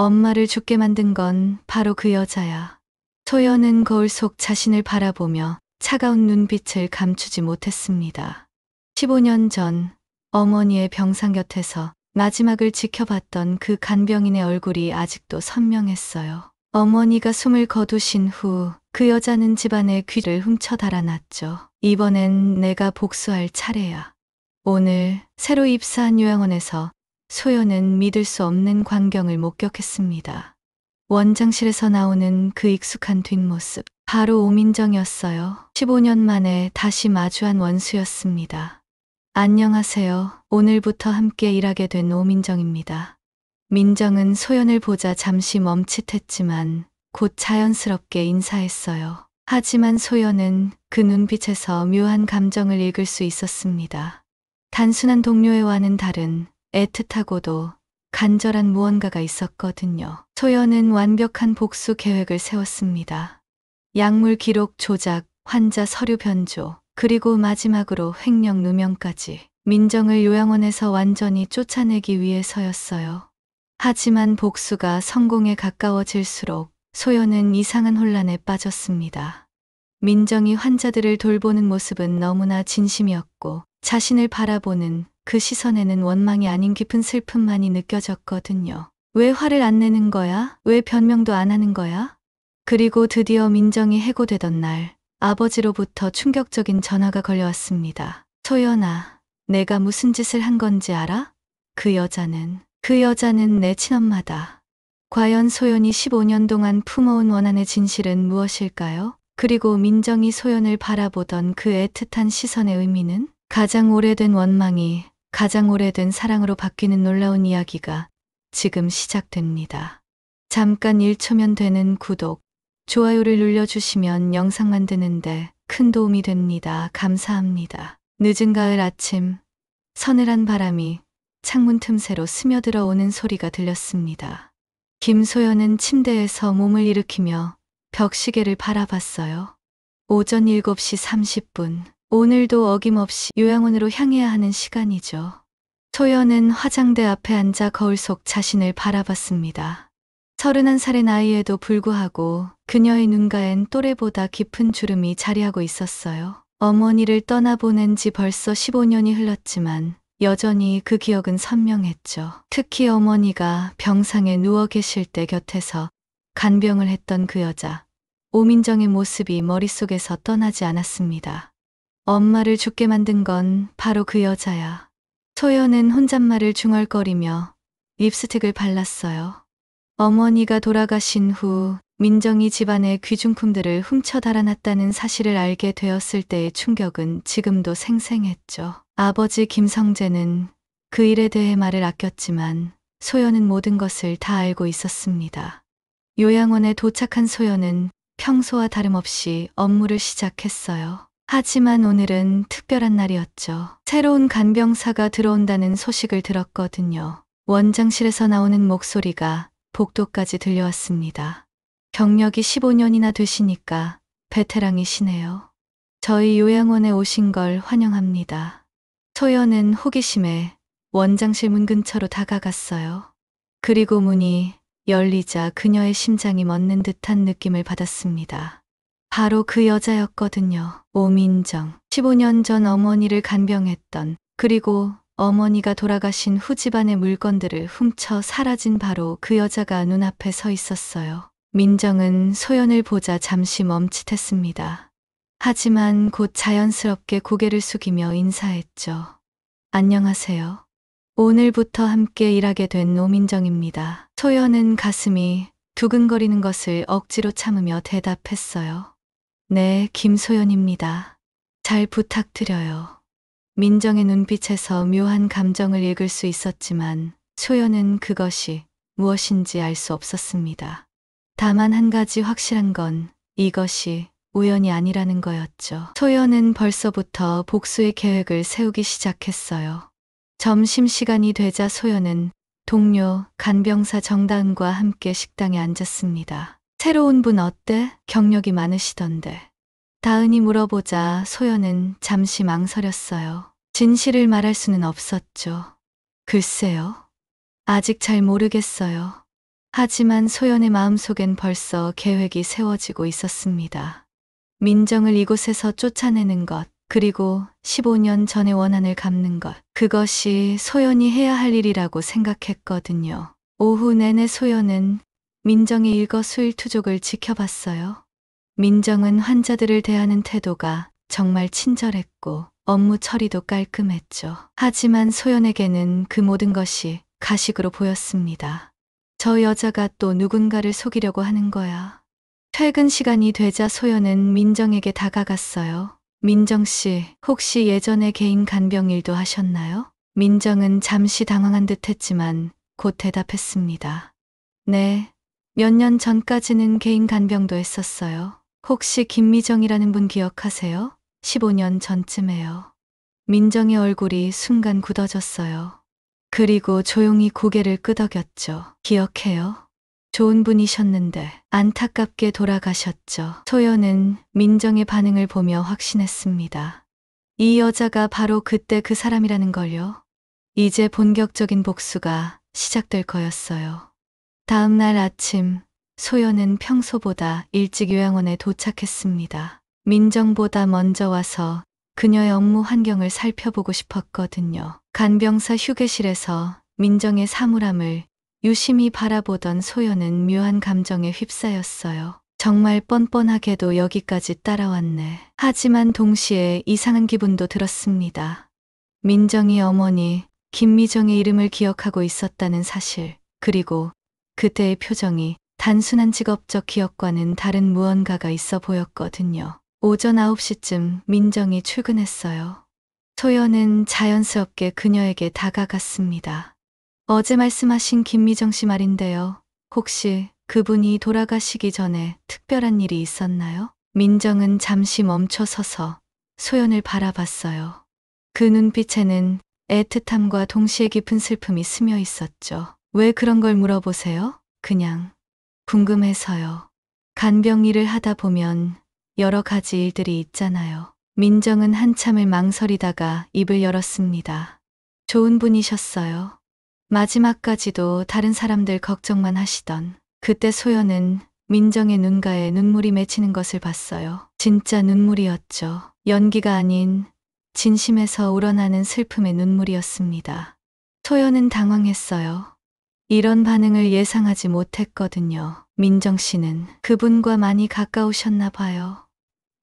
엄마를 죽게 만든 건 바로 그 여자야. 소연은 거울 속 자신을 바라보며 차가운 눈빛을 감추지 못했습니다. 15년 전 어머니의 병상 곁에서 마지막을 지켜봤던 그 간병인의 얼굴이 아직도 선명했어요. 어머니가 숨을 거두신 후 그 여자는 집안의 귀를 훔쳐 달아났죠. 이번엔 내가 복수할 차례야. 오늘 새로 입사한 요양원에서 소연은 믿을 수 없는 광경을 목격했습니다. 원장실에서 나오는 그 익숙한 뒷모습, 바로 오민정이었어요. 15년 만에 다시 마주한 원수였습니다. 안녕하세요. 오늘부터 함께 일하게 된 오민정입니다. 민정은 소연을 보자 잠시 멈칫했지만 곧 자연스럽게 인사했어요. 하지만 소연은 그 눈빛에서 묘한 감정을 읽을 수 있었습니다. 단순한 동료애와는 다른 애틋하고도 간절한 무언가가 있었거든요. 소연은 완벽한 복수 계획을 세웠습니다. 약물 기록 조작, 환자 서류 변조, 그리고 마지막으로 횡령 누명까지 민정을 요양원에서 완전히 쫓아내기 위해서였어요. 하지만 복수가 성공에 가까워질수록 소연은 이상한 혼란에 빠졌습니다. 민정이 환자들을 돌보는 모습은 너무나 진심이었고 자신을 바라보는 그 시선에는 원망이 아닌 깊은 슬픔만이 느껴졌거든요. 왜 화를 안 내는 거야? 왜 변명도 안 하는 거야? 그리고 드디어 민정이 해고되던 날 아버지로부터 충격적인 전화가 걸려왔습니다. 소연아, 내가 무슨 짓을 한 건지 알아? 그 여자는 내 친엄마다. 과연 소연이 15년 동안 품어온 원한의 진실은 무엇일까요? 그리고 민정이 소연을 바라보던 그 애틋한 시선의 의미는? 가장 오래된 원망이 가장 오래된 사랑으로 바뀌는 놀라운 이야기가 지금 시작됩니다. 잠깐 1초면 되는 구독, 좋아요를 눌러주시면 영상 만드는데 큰 도움이 됩니다. 감사합니다. 늦은 가을 아침, 서늘한 바람이 창문 틈새로 스며들어 오는 소리가 들렸습니다. 김소연은 침대에서 몸을 일으키며 벽시계를 바라봤어요. 오전 7시 30분. 오늘도 어김없이 요양원으로 향해야 하는 시간이죠. 소연은 화장대 앞에 앉아 거울 속 자신을 바라봤습니다. 31살의 나이에도 불구하고 그녀의 눈가엔 또래보다 깊은 주름이 자리하고 있었어요. 어머니를 떠나보낸 지 벌써 15년이 흘렀지만 여전히 그 기억은 선명했죠. 특히 어머니가 병상에 누워 계실 때 곁에서 간병을 했던 그 여자, 오민정의 모습이 머릿속에서 떠나지 않았습니다. 엄마를 죽게 만든 건 바로 그 여자야. 소연은 혼잣말을 중얼거리며 립스틱을 발랐어요. 어머니가 돌아가신 후 민정이 집안의 귀중품들을 훔쳐 달아났다는 사실을 알게 되었을 때의 충격은 지금도 생생했죠. 아버지 김성재는 그 일에 대해 말을 아꼈지만 소연은 모든 것을 다 알고 있었습니다. 요양원에 도착한 소연은 평소와 다름없이 업무를 시작했어요. 하지만 오늘은 특별한 날이었죠. 새로운 간병사가 들어온다는 소식을 들었거든요. 원장실에서 나오는 목소리가 복도까지 들려왔습니다. 경력이 15년이나 되시니까 베테랑이시네요. 저희 요양원에 오신 걸 환영합니다. 소연은 호기심에 원장실 문 근처로 다가갔어요. 그리고 문이 열리자 그녀의 심장이 멎는 듯한 느낌을 받았습니다. 바로 그 여자였거든요. 오민정. 15년 전 어머니를 간병했던, 그리고 어머니가 돌아가신 후 집안의 물건들을 훔쳐 사라진 바로 그 여자가 눈앞에 서 있었어요. 민정은 소연을 보자 잠시 멈칫했습니다. 하지만 곧 자연스럽게 고개를 숙이며 인사했죠. 안녕하세요. 오늘부터 함께 일하게 된 오민정입니다. 소연은 가슴이 두근거리는 것을 억지로 참으며 대답했어요. 네, 김소연입니다. 잘 부탁드려요. 민정의 눈빛에서 묘한 감정을 읽을 수 있었지만 소연은 그것이 무엇인지 알 수 없었습니다. 다만 한 가지 확실한 건 이것이 우연이 아니라는 거였죠. 소연은 벌써부터 복수의 계획을 세우기 시작했어요. 점심시간이 되자 소연은 동료 간병사 정다은과 함께 식당에 앉았습니다. 새로운 분 어때? 경력이 많으시던데. 다은이 물어보자 소연은 잠시 망설였어요. 진실을 말할 수는 없었죠. 글쎄요. 아직 잘 모르겠어요. 하지만 소연의 마음속엔 벌써 계획이 세워지고 있었습니다. 민정을 이곳에서 쫓아내는 것, 그리고 15년 전의 원한을 갚는 것, 그것이 소연이 해야 할 일이라고 생각했거든요. 오후 내내 소연은 민정의 일거수일투족을 지켜봤어요. 민정은 환자들을 대하는 태도가 정말 친절했고 업무 처리도 깔끔했죠. 하지만 소연에게는 그 모든 것이 가식으로 보였습니다. 저 여자가 또 누군가를 속이려고 하는 거야. 퇴근 시간이 되자 소연은 민정에게 다가갔어요. 민정 씨, 혹시 예전에 개인 간병 일도 하셨나요? 민정은 잠시 당황한 듯 했지만 곧 대답했습니다. 네, 몇 년 전까지는 개인 간병도 했었어요. 혹시 김미정이라는 분 기억하세요? 15년 전쯤에요. 민정의 얼굴이 순간 굳어졌어요. 그리고 조용히 고개를 끄덕였죠. 기억해요. 좋은 분이셨는데 안타깝게 돌아가셨죠. 소연은 민정의 반응을 보며 확신했습니다. 이 여자가 바로 그때 그 사람이라는 걸요. 이제 본격적인 복수가 시작될 거였어요. 다음 날 아침, 소연은 평소보다 일찍 요양원에 도착했습니다. 민정보다 먼저 와서 그녀의 업무 환경을 살펴보고 싶었거든요. 간병사 휴게실에서 민정의 사물함을 유심히 바라보던 소연은 묘한 감정에 휩싸였어요. 정말 뻔뻔하게도 여기까지 따라왔네. 하지만 동시에 이상한 기분도 들었습니다. 민정이 어머니 김미정의 이름을 기억하고 있었다는 사실, 그리고 그때의 표정이 단순한 직업적 기억과는 다른 무언가가 있어 보였거든요. 오전 9시쯤 민정이 출근했어요. 소연은 자연스럽게 그녀에게 다가갔습니다. 어제 말씀하신 김미정 씨 말인데요. 혹시 그분이 돌아가시기 전에 특별한 일이 있었나요? 민정은 잠시 멈춰서서 소연을 바라봤어요. 그 눈빛에는 애틋함과 동시에 깊은 슬픔이 스며 있었죠. 왜 그런 걸 물어보세요? 그냥 궁금해서요. 간병 일을 하다 보면 여러 가지 일들이 있잖아요. 민정은 한참을 망설이다가 입을 열었습니다. 좋은 분이셨어요. 마지막까지도 다른 사람들 걱정만 하시던. 그때 소연은 민정의 눈가에 눈물이 맺히는 것을 봤어요. 진짜 눈물이었죠. 연기가 아닌 진심에서 우러나는 슬픔의 눈물이었습니다. 소연은 당황했어요. 이런 반응을 예상하지 못했거든요. 민정 씨는 그분과 많이 가까우셨나 봐요.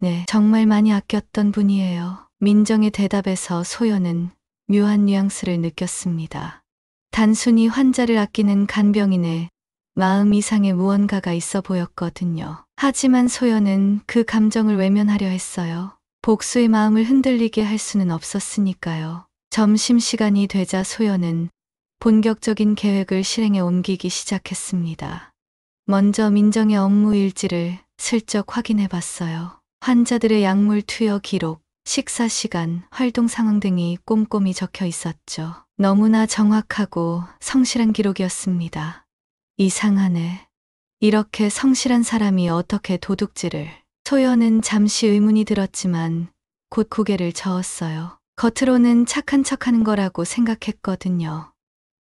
네, 정말 많이 아꼈던 분이에요. 민정의 대답에서 소연은 묘한 뉘앙스를 느꼈습니다. 단순히 환자를 아끼는 간병인의 마음 이상의 무언가가 있어 보였거든요. 하지만 소연은 그 감정을 외면하려 했어요. 복수의 마음을 흔들리게 할 수는 없었으니까요. 점심시간이 되자 소연은 본격적인 계획을 실행에 옮기기 시작했습니다. 먼저 민정의 업무 일지를 슬쩍 확인해 봤어요. 환자들의 약물 투여 기록, 식사 시간, 활동 상황 등이 꼼꼼히 적혀 있었죠. 너무나 정확하고 성실한 기록이었습니다. 이상하네. 이렇게 성실한 사람이 어떻게 도둑질을. 소연은 잠시 의문이 들었지만 곧 고개를 저었어요. 겉으로는 착한 척하는 거라고 생각했거든요.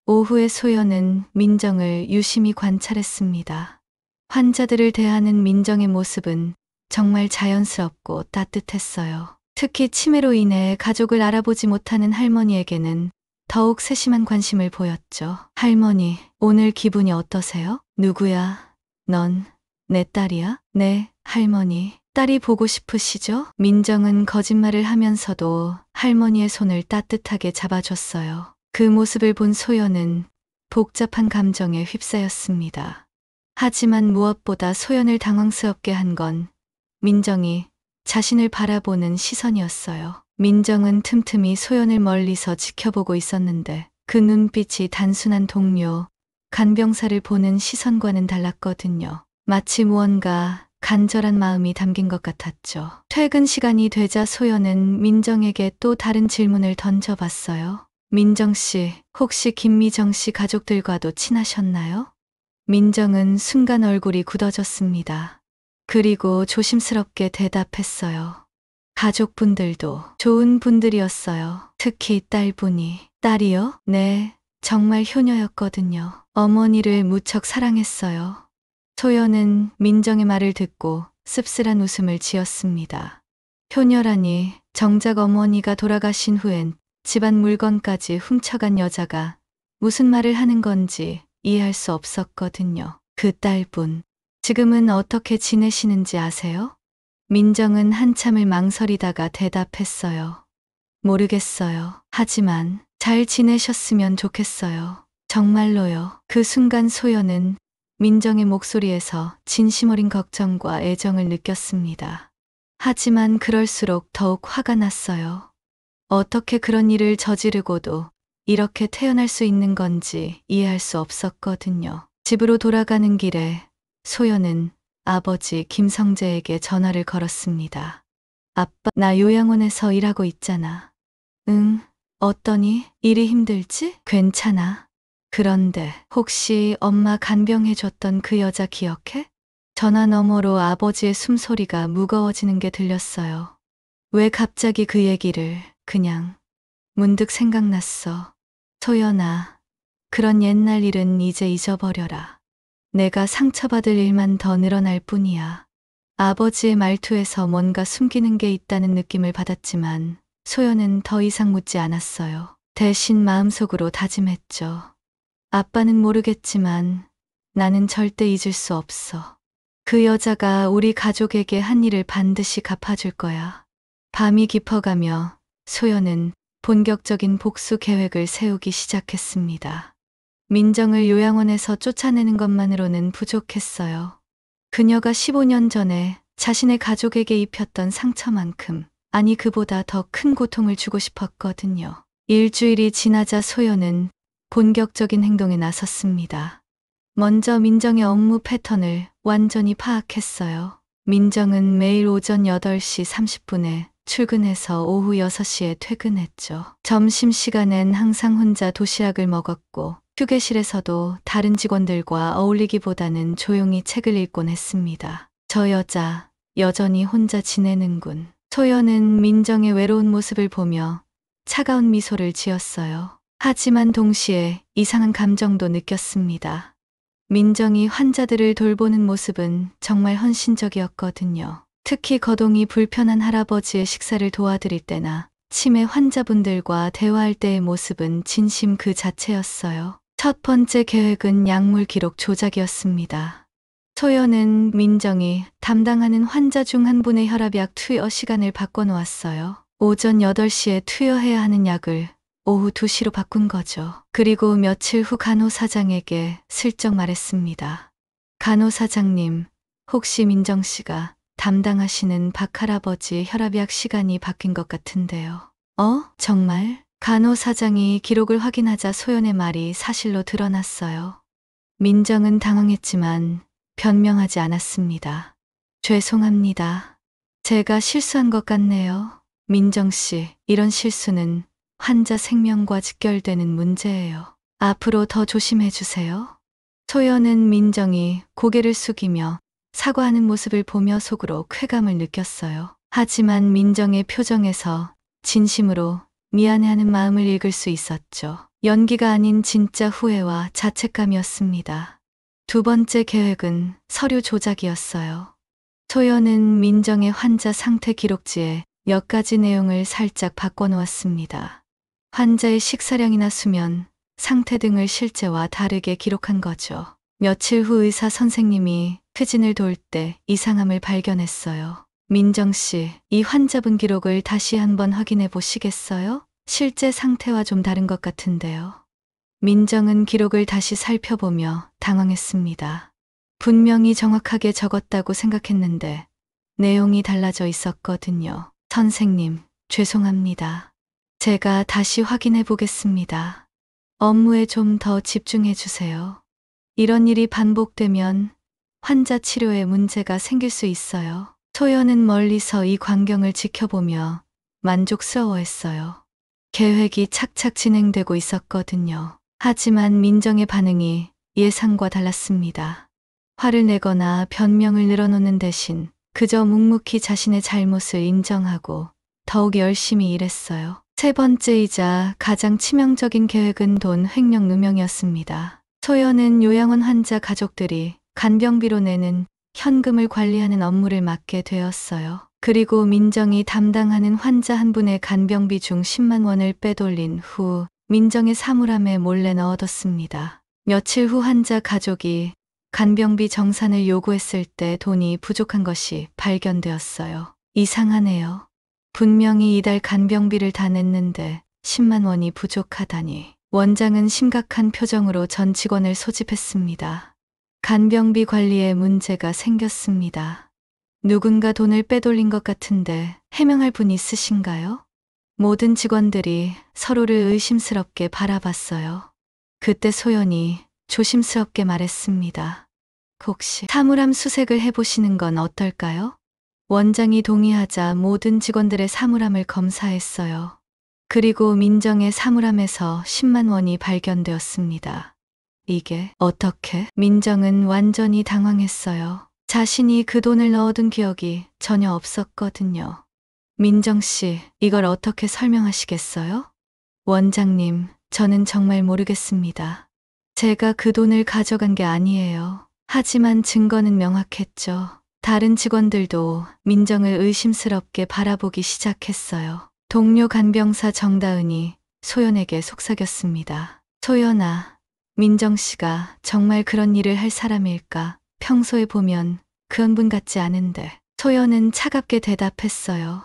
오후에 소연은 민정을 유심히 관찰했습니다. 환자들을 대하는 민정의 모습은 정말 자연스럽고 따뜻했어요. 특히 치매로 인해 가족을 알아보지 못하는 할머니에게는 더욱 세심한 관심을 보였죠. 할머니, 오늘 기분이 어떠세요? 누구야? 넌 내 딸이야? 네, 할머니. 딸이 보고 싶으시죠? 민정은 거짓말을 하면서도 할머니의 손을 따뜻하게 잡아줬어요. 그 모습을 본 소연은 복잡한 감정에 휩싸였습니다. 하지만 무엇보다 소연을 당황스럽게 한 건 민정이 자신을 바라보는 시선이었어요. 민정은 틈틈이 소연을 멀리서 지켜보고 있었는데 그 눈빛이 단순한 동료, 간병사를 보는 시선과는 달랐거든요. 마치 무언가 간절한 마음이 담긴 것 같았죠. 퇴근 시간이 되자 소연은 민정에게 또 다른 질문을 던져봤어요. 민정 씨, 혹시 김미정 씨 가족들과도 친하셨나요? 민정은 순간 얼굴이 굳어졌습니다. 그리고 조심스럽게 대답했어요. 가족분들도 좋은 분들이었어요. 특히 딸분이. 딸이요? 네, 정말 효녀였거든요. 어머니를 무척 사랑했어요. 소연은 민정의 말을 듣고 씁쓸한 웃음을 지었습니다. 효녀라니, 정작 어머니가 돌아가신 후엔 집안 물건까지 훔쳐간 여자가 무슨 말을 하는 건지 이해할 수 없었거든요. 그 딸분, 지금은 어떻게 지내시는지 아세요? 민정은 한참을 망설이다가 대답했어요. 모르겠어요. 하지만 잘 지내셨으면 좋겠어요. 정말로요. 그 순간 소연은 민정의 목소리에서 진심 어린 걱정과 애정을 느꼈습니다. 하지만 그럴수록 더욱 화가 났어요. 어떻게 그런 일을 저지르고도 이렇게 태어날 수 있는 건지 이해할 수 없었거든요. 집으로 돌아가는 길에 소연은 아버지 김성재에게 전화를 걸었습니다. 아빠, 나 요양원에서 일하고 있잖아. 응, 어떠니? 일이 힘들지? 괜찮아. 그런데 혹시 엄마 간병해줬던 그 여자 기억해? 전화 너머로 아버지의 숨소리가 무거워지는 게 들렸어요. 왜 갑자기 그 얘기를 그냥 문득 생각났어. 소연아, 그런 옛날 일은 이제 잊어버려라. 내가 상처받을 일만 더 늘어날 뿐이야. 아버지의 말투에서 뭔가 숨기는 게 있다는 느낌을 받았지만 소연은 더 이상 묻지 않았어요. 대신 마음속으로 다짐했죠. 아빠는 모르겠지만 나는 절대 잊을 수 없어. 그 여자가 우리 가족에게 한 일을 반드시 갚아줄 거야. 밤이 깊어가며 소연은 본격적인 복수 계획을 세우기 시작했습니다. 민정을 요양원에서 쫓아내는 것만으로는 부족했어요. 그녀가 15년 전에 자신의 가족에게 입혔던 상처만큼, 아니 그보다 더 큰 고통을 주고 싶었거든요. 일주일이 지나자 소연은 본격적인 행동에 나섰습니다. 먼저 민정의 업무 패턴을 완전히 파악했어요. 민정은 매일 오전 8시 30분에 출근해서 오후 6시에 퇴근했죠. 점심시간엔 항상 혼자 도시락을 먹었고 휴게실에서도 다른 직원들과 어울리기보다는 조용히 책을 읽곤 했습니다. 저 여자 여전히 혼자 지내는군. 소연은 민정의 외로운 모습을 보며 차가운 미소를 지었어요. 하지만 동시에 이상한 감정도 느꼈습니다. 민정이 환자들을 돌보는 모습은 정말 헌신적이었거든요. 특히 거동이 불편한 할아버지의 식사를 도와드릴 때나 치매 환자분들과 대화할 때의 모습은 진심 그 자체였어요. 첫 번째 계획은 약물 기록 조작이었습니다. 소연은 민정이 담당하는 환자 중 한 분의 혈압약 투여 시간을 바꿔놓았어요. 오전 8시에 투여해야 하는 약을 오후 2시로 바꾼 거죠. 그리고 며칠 후 간호사장에게 슬쩍 말했습니다. 간호사장님, 혹시 민정 씨가 담당하시는 박할아버지 혈압약 시간이 바뀐 것 같은데요. 정말? 간호사장이 기록을 확인하자 소연의 말이 사실로 드러났어요. 민정은 당황했지만 변명하지 않았습니다. 죄송합니다. 제가 실수한 것 같네요. 민정 씨, 이런 실수는 환자 생명과 직결되는 문제예요. 앞으로 더 조심해 주세요. 소연은 민정이 고개를 숙이며 사과하는 모습을 보며 속으로 쾌감을 느꼈어요. 하지만 민정의 표정에서 진심으로 미안해하는 마음을 읽을 수 있었죠. 연기가 아닌 진짜 후회와 자책감이었습니다. 두 번째 계획은 서류 조작이었어요. 소연은 민정의 환자 상태 기록지에 몇 가지 내용을 살짝 바꿔놓았습니다. 환자의 식사량이나 수면, 상태 등을 실제와 다르게 기록한 거죠. 며칠 후 의사 선생님이 회진을 돌 때 이상함을 발견했어요. 민정 씨, 이 환자분 기록을 다시 한번 확인해 보시겠어요? 실제 상태와 좀 다른 것 같은데요. 민정은 기록을 다시 살펴보며 당황했습니다. 분명히 정확하게 적었다고 생각했는데 내용이 달라져 있었거든요. 선생님, 죄송합니다. 제가 다시 확인해 보겠습니다. 업무에 좀 더 집중해 주세요. 이런 일이 반복되면 환자 치료에 문제가 생길 수 있어요. 소연은 멀리서 이 광경을 지켜보며 만족스러워했어요. 계획이 착착 진행되고 있었거든요. 하지만 민정의 반응이 예상과 달랐습니다. 화를 내거나 변명을 늘어놓는 대신 그저 묵묵히 자신의 잘못을 인정하고 더욱 열심히 일했어요. 세 번째이자 가장 치명적인 계획은 돈 횡령 누명이었습니다. 소연은 요양원 환자 가족들이 간병비로 내는 현금을 관리하는 업무를 맡게 되었어요. 그리고 민정이 담당하는 환자 한 분의 간병비 중 10만 원을 빼돌린 후 민정의 사물함에 몰래 넣어뒀습니다. 며칠 후 환자 가족이 간병비 정산을 요구했을 때 돈이 부족한 것이 발견되었어요. 이상하네요. 분명히 이달 간병비를 다 냈는데 10만 원이 부족하다니. 원장은 심각한 표정으로 전 직원을 소집했습니다. 간병비 관리에 문제가 생겼습니다. 누군가 돈을 빼돌린 것 같은데 해명할 분 있으신가요? 모든 직원들이 서로를 의심스럽게 바라봤어요. 그때 소연이 조심스럽게 말했습니다. 혹시 사물함 수색을 해보시는 건 어떨까요? 원장이 동의하자 모든 직원들의 사물함을 검사했어요. 그리고 민정의 사물함에서 10만 원이 발견되었습니다. 이게 어떻게? 민정은 완전히 당황했어요. 자신이 그 돈을 넣어둔 기억이 전혀 없었거든요. 민정 씨, 이걸 어떻게 설명하시겠어요? 원장님, 저는 정말 모르겠습니다. 제가 그 돈을 가져간 게 아니에요. 하지만 증거는 명확했죠. 다른 직원들도 민정을 의심스럽게 바라보기 시작했어요. 동료 간병사 정다은이 소연에게 속삭였습니다. 소연아, 민정 씨가 정말 그런 일을 할 사람일까? 평소에 보면 그런 분 같지 않은데. 소연은 차갑게 대답했어요.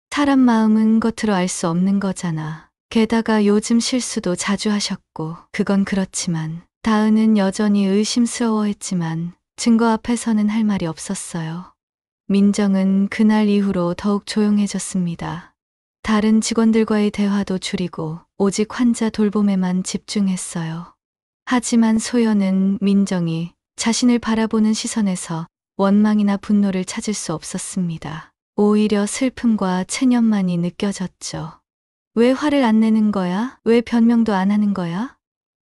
사람 마음은 겉으로 알 수 없는 거잖아. 게다가 요즘 실수도 자주 하셨고. 그건 그렇지만 다은은 여전히 의심스러워했지만 증거 앞에서는 할 말이 없었어요. 민정은 그날 이후로 더욱 조용해졌습니다. 다른 직원들과의 대화도 줄이고 오직 환자 돌봄에만 집중했어요. 하지만 소연은 민정이 자신을 바라보는 시선에서 원망이나 분노를 찾을 수 없었습니다. 오히려 슬픔과 체념만이 느껴졌죠. 왜 화를 안 내는 거야? 왜 변명도 안 하는 거야?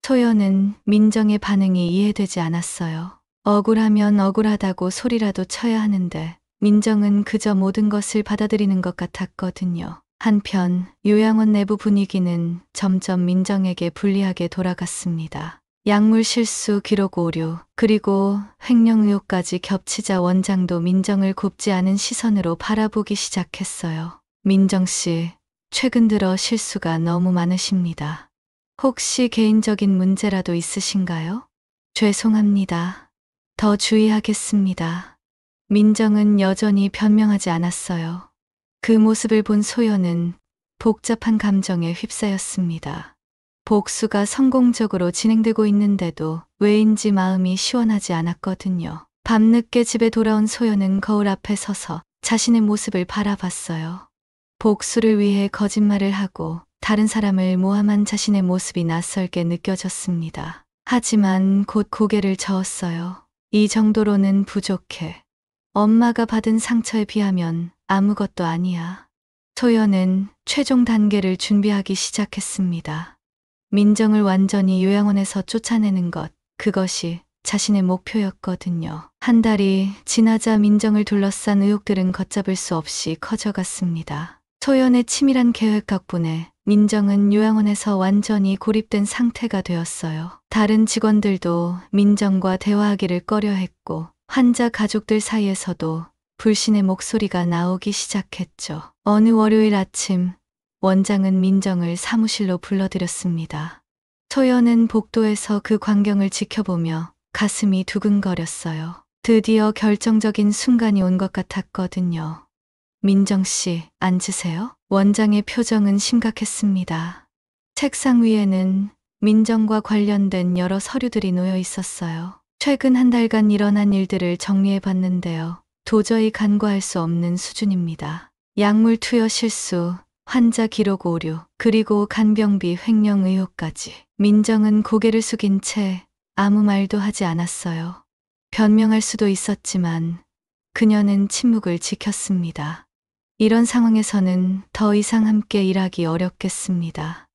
소연은 민정의 반응이 이해되지 않았어요. 억울하면 억울하다고 소리라도 쳐야 하는데 민정은 그저 모든 것을 받아들이는 것 같았거든요. 한편 요양원 내부 분위기는 점점 민정에게 불리하게 돌아갔습니다. 약물 실수 기록 오류, 그리고 횡령 의혹까지 겹치자 원장도 민정을 곱지 않은 시선으로 바라보기 시작했어요. 민정 씨, 최근 들어 실수가 너무 많으십니다. 혹시 개인적인 문제라도 있으신가요? 죄송합니다. 더 주의하겠습니다. 민정은 여전히 변명하지 않았어요. 그 모습을 본 소연은 복잡한 감정에 휩싸였습니다. 복수가 성공적으로 진행되고 있는데도 왜인지 마음이 시원하지 않았거든요. 밤늦게 집에 돌아온 소연은 거울 앞에 서서 자신의 모습을 바라봤어요. 복수를 위해 거짓말을 하고 다른 사람을 모함한 자신의 모습이 낯설게 느껴졌습니다. 하지만 곧 고개를 저었어요. 이 정도로는 부족해. 엄마가 받은 상처에 비하면 아무것도 아니야. 소연은 최종 단계를 준비하기 시작했습니다. 민정을 완전히 요양원에서 쫓아내는 것, 그것이 자신의 목표였거든요. 한 달이 지나자 민정을 둘러싼 의혹들은 걷잡을 수 없이 커져갔습니다. 소연의 치밀한 계획 덕분에 민정은 요양원에서 완전히 고립된 상태가 되었어요. 다른 직원들도 민정과 대화하기를 꺼려했고 환자 가족들 사이에서도 불신의 목소리가 나오기 시작했죠. 어느 월요일 아침 원장은 민정을 사무실로 불러들였습니다. 소연은 복도에서 그 광경을 지켜보며 가슴이 두근거렸어요. 드디어 결정적인 순간이 온 것 같았거든요. 민정 씨, 앉으세요. 원장의 표정은 심각했습니다. 책상 위에는 민정과 관련된 여러 서류들이 놓여 있었어요. 최근 한 달간 일어난 일들을 정리해 봤는데요. 도저히 간과할 수 없는 수준입니다. 약물 투여 실수, 환자 기록 오류, 그리고 간병비 횡령 의혹까지. 민정은 고개를 숙인 채 아무 말도 하지 않았어요. 변명할 수도 있었지만 그녀는 침묵을 지켰습니다. 이런 상황에서는 더 이상 함께 일하기 어렵겠습니다.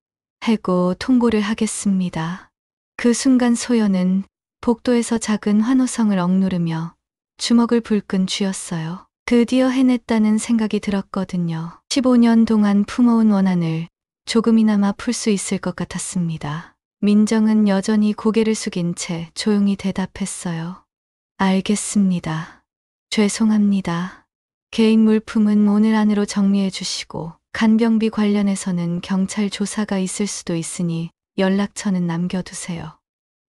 해고 통보를 하겠습니다. 그 순간 소연은 복도에서 작은 환호성을 억누르며 주먹을 불끈 쥐었어요. 드디어 해냈다는 생각이 들었거든요. 15년 동안 품어온 원한을 조금이나마 풀 수 있을 것 같았습니다. 민정은 여전히 고개를 숙인 채 조용히 대답했어요. 알겠습니다. 죄송합니다. 개인 물품은 오늘 안으로 정리해 주시고 간병비 관련해서는 경찰 조사가 있을 수도 있으니 연락처는 남겨두세요.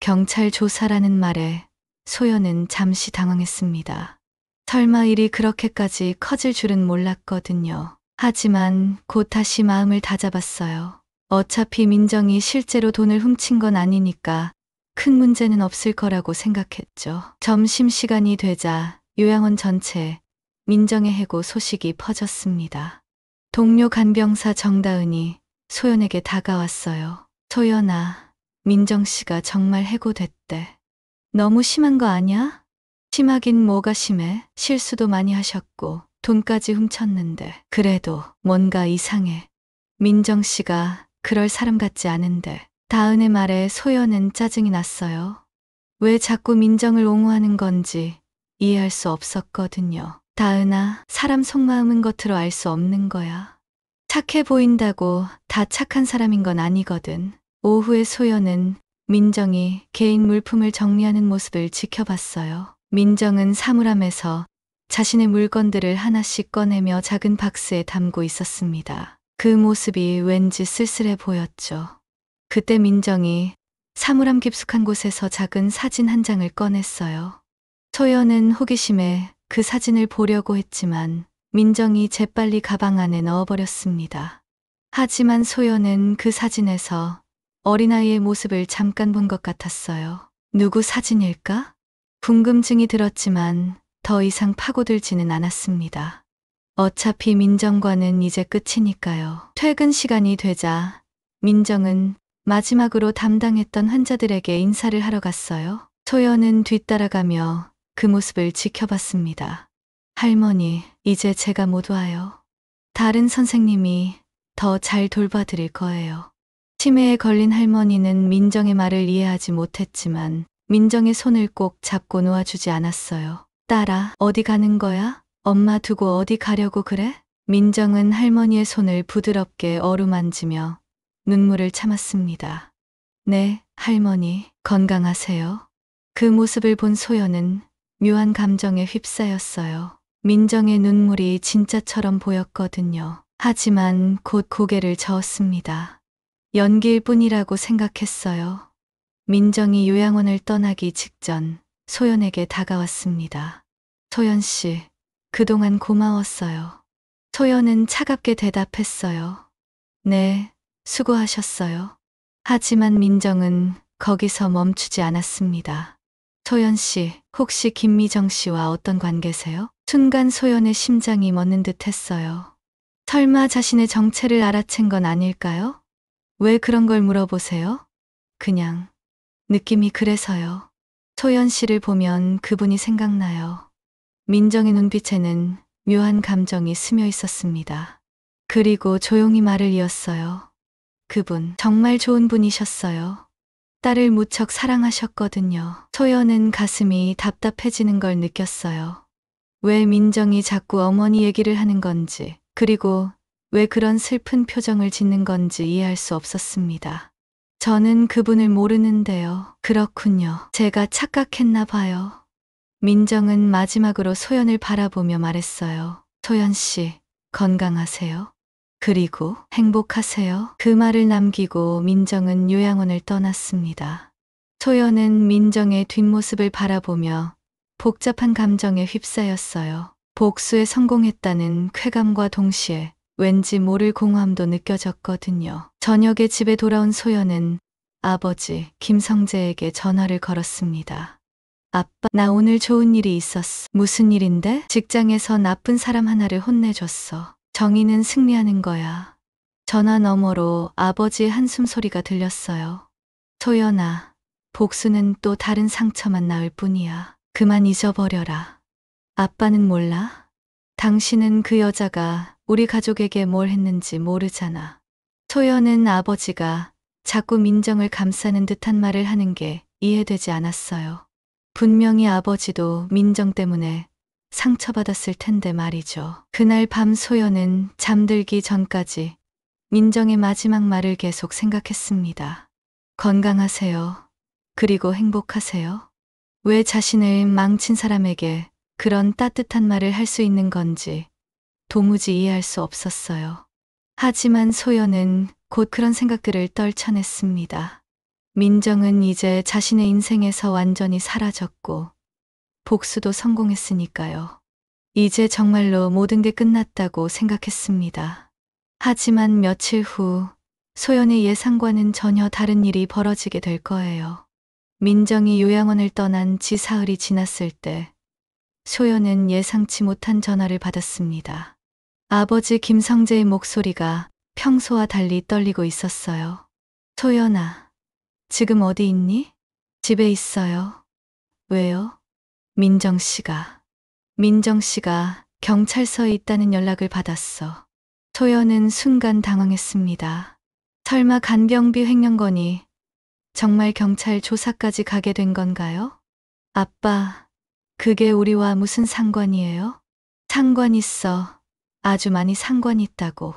경찰 조사라는 말에 소연은 잠시 당황했습니다. 설마 일이 그렇게까지 커질 줄은 몰랐거든요. 하지만 곧 다시 마음을 다잡았어요. 어차피 민정이 실제로 돈을 훔친 건 아니니까 큰 문제는 없을 거라고 생각했죠. 점심시간이 되자 요양원 전체에 민정의 해고 소식이 퍼졌습니다. 동료 간병사 정다은이 소연에게 다가왔어요. 소연아, 민정씨가 정말 해고됐대. 너무 심한 거 아니야? 심하긴 뭐가 심해? 실수도 많이 하셨고 돈까지 훔쳤는데. 그래도 뭔가 이상해. 민정씨가 그럴 사람 같지 않은데. 다은의 말에 소연은 짜증이 났어요. 왜 자꾸 민정을 옹호하는 건지 이해할 수 없었거든요. 다은아, 사람 속마음은 겉으로 알 수 없는 거야. 착해 보인다고 다 착한 사람인 건 아니거든. 오후에 소연은 민정이 개인 물품을 정리하는 모습을 지켜봤어요. 민정은 사물함에서 자신의 물건들을 하나씩 꺼내며 작은 박스에 담고 있었습니다. 그 모습이 왠지 쓸쓸해 보였죠. 그때 민정이 사물함 깊숙한 곳에서 작은 사진 한 장을 꺼냈어요. 소연은 호기심에 그 사진을 보려고 했지만 민정이 재빨리 가방 안에 넣어버렸습니다. 하지만 소연은 그 사진에서 어린아이의 모습을 잠깐 본 것 같았어요. 누구 사진일까? 궁금증이 들었지만 더 이상 파고들지는 않았습니다. 어차피 민정과는 이제 끝이니까요. 퇴근 시간이 되자 민정은 마지막으로 담당했던 환자들에게 인사를 하러 갔어요. 소연은 뒤따라가며 그 모습을 지켜봤습니다. 할머니, 이제 제가 못 와요. 다른 선생님이 더 잘 돌봐드릴 거예요. 치매에 걸린 할머니는 민정의 말을 이해하지 못했지만 민정의 손을 꼭 잡고 놓아주지 않았어요. 딸아, 어디 가는 거야? 엄마 두고 어디 가려고 그래? 민정은 할머니의 손을 부드럽게 어루만지며 눈물을 참았습니다. 네, 할머니, 건강하세요. 그 모습을 본 소연은 묘한 감정에 휩싸였어요. 민정의 눈물이 진짜처럼 보였거든요. 하지만 곧 고개를 저었습니다. 연기일 뿐이라고 생각했어요. 민정이 요양원을 떠나기 직전 소연에게 다가왔습니다. 소연 씨, 그동안 고마웠어요. 소연은 차갑게 대답했어요. 네, 수고하셨어요. 하지만 민정은 거기서 멈추지 않았습니다. 소연 씨, 혹시 김미정 씨와 어떤 관계세요? 순간 소연의 심장이 멎는 듯 했어요. 설마 자신의 정체를 알아챈 건 아닐까요? 왜 그런 걸 물어보세요? 그냥 느낌이 그래서요. 소연 씨를 보면 그분이 생각나요. 민정의 눈빛에는 묘한 감정이 스며 있었습니다. 그리고 조용히 말을 이었어요. 그분 정말 좋은 분이셨어요. 딸을 무척 사랑하셨거든요. 소연은 가슴이 답답해지는 걸 느꼈어요. 왜 민정이 자꾸 어머니 얘기를 하는 건지, 그리고 왜 그런 슬픈 표정을 짓는 건지 이해할 수 없었습니다. 저는 그분을 모르는데요. 그렇군요. 제가 착각했나 봐요. 민정은 마지막으로 소연을 바라보며 말했어요. 소연 씨, 건강하세요. 그리고 행복하세요. 그 말을 남기고 민정은 요양원을 떠났습니다. 소연은 민정의 뒷모습을 바라보며 복잡한 감정에 휩싸였어요. 복수에 성공했다는 쾌감과 동시에 왠지 모를 공허함도 느껴졌거든요. 저녁에 집에 돌아온 소연은 아버지 김성재에게 전화를 걸었습니다. 아빠, 나 오늘 좋은 일이 있었어. 무슨 일인데? 직장에서 나쁜 사람 하나를 혼내줬어. 정의는 승리하는 거야. 전화 너머로 아버지의 한숨 소리가 들렸어요. 소연아, 복수는 또 다른 상처만 낳을 뿐이야. 그만 잊어버려라. 아빠는 몰라? 당신은 그 여자가 우리 가족에게 뭘 했는지 모르잖아. 소연은 아버지가 자꾸 민정을 감싸는 듯한 말을 하는 게 이해되지 않았어요. 분명히 아버지도 민정 때문에 상처받았을 텐데 말이죠. 그날 밤 소연은 잠들기 전까지 민정의 마지막 말을 계속 생각했습니다. 건강하세요. 그리고 행복하세요. 왜 자신을 망친 사람에게 그런 따뜻한 말을 할 수 있는 건지 도무지 이해할 수 없었어요. 하지만 소연은 곧 그런 생각들을 떨쳐냈습니다. 민정은 이제 자신의 인생에서 완전히 사라졌고 복수도 성공했으니까요. 이제 정말로 모든 게 끝났다고 생각했습니다. 하지만 며칠 후 소연의 예상과는 전혀 다른 일이 벌어지게 될 거예요. 민정이 요양원을 떠난 지 사흘이 지났을 때 소연은 예상치 못한 전화를 받았습니다. 아버지 김성재의 목소리가 평소와 달리 떨리고 있었어요. 소연아, 지금 어디 있니? 집에 있어요. 왜요? 민정 씨가 경찰서에 있다는 연락을 받았어. 소연은 순간 당황했습니다. 설마 간병비 횡령건이 정말 경찰 조사까지 가게 된 건가요? 아빠, 그게 우리와 무슨 상관이에요? 상관 있어. 아주 많이 상관 있다고.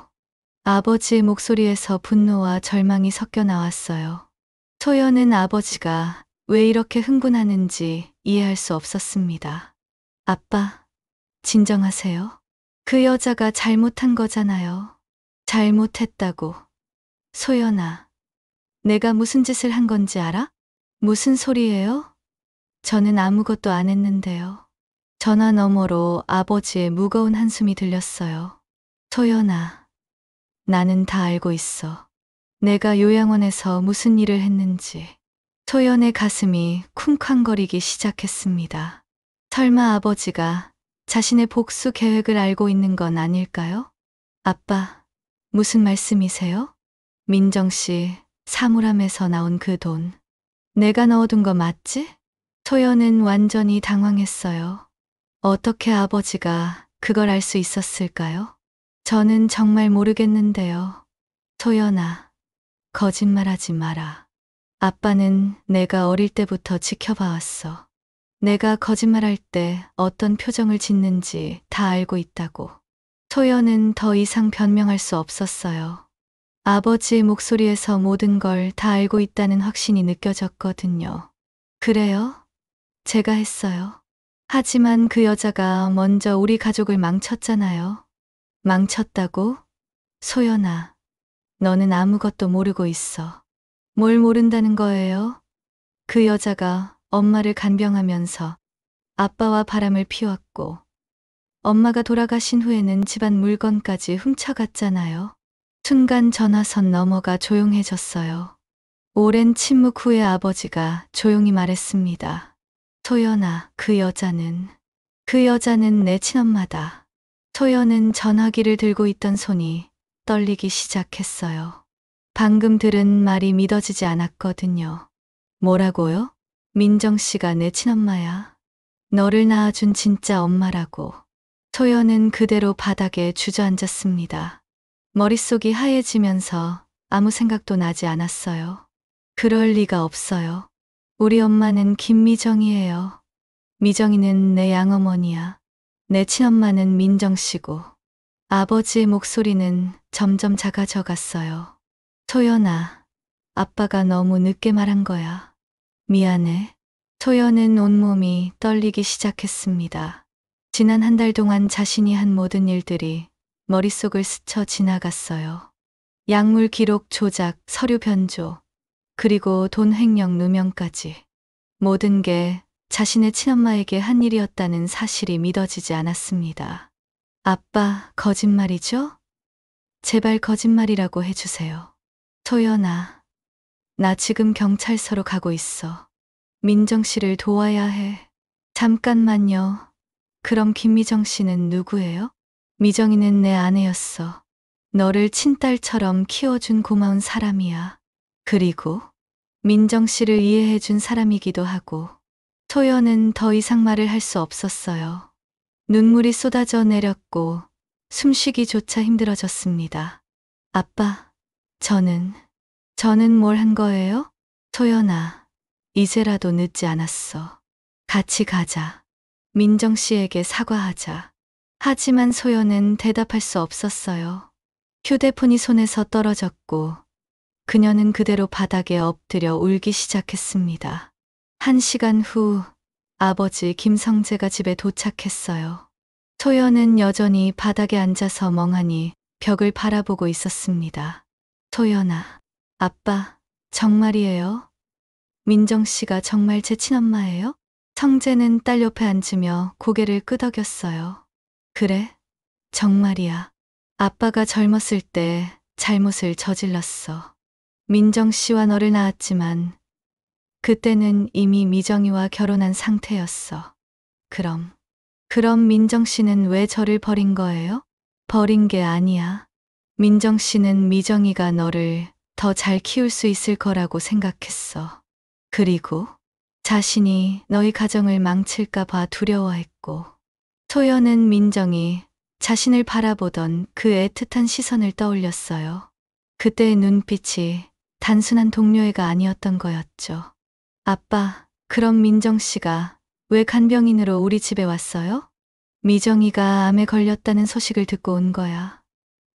아버지의 목소리에서 분노와 절망이 섞여 나왔어요. 소연은 아버지가 왜 이렇게 흥분하는지 이해할 수 없었습니다. 아빠, 진정하세요. 그 여자가 잘못한 거잖아요. 잘못했다고. 소연아, 내가 무슨 짓을 한 건지 알아? 무슨 소리예요? 저는 아무것도 안 했는데요. 전화 너머로 아버지의 무거운 한숨이 들렸어요. 소연아, 나는 다 알고 있어. 내가 요양원에서 무슨 일을 했는지. 소연의 가슴이 쿵쾅거리기 시작했습니다. 설마 아버지가 자신의 복수 계획을 알고 있는 건 아닐까요? 아빠, 무슨 말씀이세요? 민정 씨 사물함에서 나온 그 돈. 내가 넣어둔 거 맞지? 소연은 완전히 당황했어요. 어떻게 아버지가 그걸 알 수 있었을까요? 저는 정말 모르겠는데요. 소연아, 거짓말하지 마라. 아빠는 내가 어릴 때부터 지켜봐왔어. 내가 거짓말할 때 어떤 표정을 짓는지 다 알고 있다고. 소연은 더 이상 변명할 수 없었어요. 아버지의 목소리에서 모든 걸 다 알고 있다는 확신이 느껴졌거든요. 그래요? 제가 했어요. 하지만 그 여자가 먼저 우리 가족을 망쳤잖아요. 망쳤다고? 소연아, 너는 아무것도 모르고 있어. 뭘 모른다는 거예요? 그 여자가 엄마를 간병하면서 아빠와 바람을 피웠고 엄마가 돌아가신 후에는 집안 물건까지 훔쳐갔잖아요. 순간 전화선 너머가 조용해졌어요. 오랜 침묵 후에 아버지가 조용히 말했습니다. 소연아, 그 여자는 내 친엄마다. 소연은 전화기를 들고 있던 손이 떨리기 시작했어요. 방금 들은 말이 믿어지지 않았거든요. 뭐라고요? 민정 씨가 내 친엄마야. 너를 낳아준 진짜 엄마라고. 소연은 그대로 바닥에 주저앉았습니다. 머릿속이 하얘지면서 아무 생각도 나지 않았어요. 그럴 리가 없어요. 우리 엄마는 김미정이에요. 미정이는 내 양어머니야. 내 친엄마는 민정 씨고. 아버지의 목소리는 점점 작아져 갔어요. 소연아, 아빠가 너무 늦게 말한 거야. 미안해. 소연은 온몸이 떨리기 시작했습니다. 지난 한 달 동안 자신이 한 모든 일들이 머릿속을 스쳐 지나갔어요. 약물 기록 조작, 서류 변조, 그리고 돈 횡령 누명까지. 모든 게 자신의 친엄마에게 한 일이었다는 사실이 믿어지지 않았습니다. 아빠, 거짓말이죠? 제발 거짓말이라고 해주세요. 소연아, 나 지금 경찰서로 가고 있어. 민정 씨를 도와야 해. 잠깐만요. 그럼 김미정 씨는 누구예요? 미정이는 내 아내였어. 너를 친딸처럼 키워준 고마운 사람이야. 그리고 민정 씨를 이해해준 사람이기도 하고. 소연은 더 이상 말을 할 수 없었어요. 눈물이 쏟아져 내렸고 숨쉬기조차 힘들어졌습니다. 아빠, 저는 뭘 한 거예요? 소연아, 이제라도 늦지 않았어. 같이 가자. 민정 씨에게 사과하자. 하지만 소연은 대답할 수 없었어요. 휴대폰이 손에서 떨어졌고 그녀는 그대로 바닥에 엎드려 울기 시작했습니다. 1시간 후 아버지 김성재가 집에 도착했어요. 소연은 여전히 바닥에 앉아서 멍하니 벽을 바라보고 있었습니다. 소연아, 아빠, 정말이에요? 민정 씨가 정말 제 친엄마예요? 성재는 딸 옆에 앉으며 고개를 끄덕였어요. 그래, 정말이야. 아빠가 젊었을 때 잘못을 저질렀어. 민정 씨와 너를 낳았지만 그때는 이미 미정이와 결혼한 상태였어. 그럼 민정 씨는 왜 저를 버린 거예요? 버린 게 아니야. 민정 씨는 미정이가 너를 더 잘 키울 수 있을 거라고 생각했어. 그리고 자신이 너희 가정을 망칠까 봐 두려워했고. 소연은 민정이 자신을 바라보던 그 애틋한 시선을 떠올렸어요. 그때의 눈빛이 단순한 동료애가 아니었던 거였죠. 아빠, 그럼 민정 씨가 왜 간병인으로 우리 집에 왔어요? 미정이가 암에 걸렸다는 소식을 듣고 온 거야.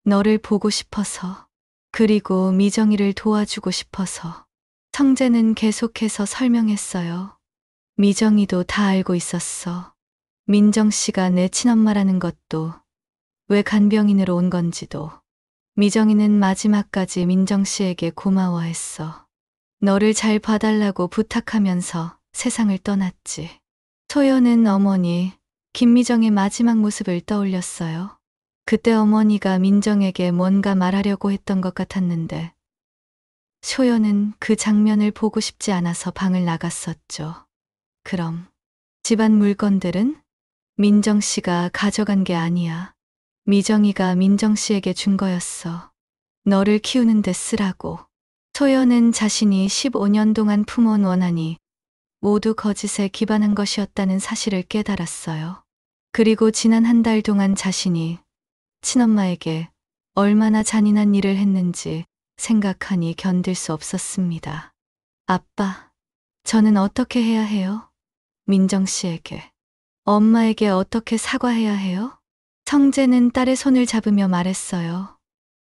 너를 보고 싶어서. 그리고 미정이를 도와주고 싶어서. 성재는 계속해서 설명했어요. 미정이도 다 알고 있었어. 민정 씨가 내 친엄마라는 것도, 왜 간병인으로 온 건지도. 미정이는 마지막까지 민정 씨에게 고마워했어. 너를 잘 봐달라고 부탁하면서 세상을 떠났지. 소연은 어머니, 김미정의 마지막 모습을 떠올렸어요. 그때 어머니가 민정에게 뭔가 말하려고 했던 것 같았는데, 소연은 그 장면을 보고 싶지 않아서 방을 나갔었죠. 그럼, 집안 물건들은? 민정 씨가 가져간 게 아니야. 미정이가 민정 씨에게 준 거였어. 너를 키우는 데 쓰라고. 소연은 자신이 15년 동안 품어온 원한이 모두 거짓에 기반한 것이었다는 사실을 깨달았어요. 그리고 지난 한 달 동안 자신이 친엄마에게 얼마나 잔인한 일을 했는지 생각하니 견딜 수 없었습니다. 아빠, 저는 어떻게 해야 해요? 민정 씨에게. 엄마에게 어떻게 사과해야 해요? 성재는 딸의 손을 잡으며 말했어요.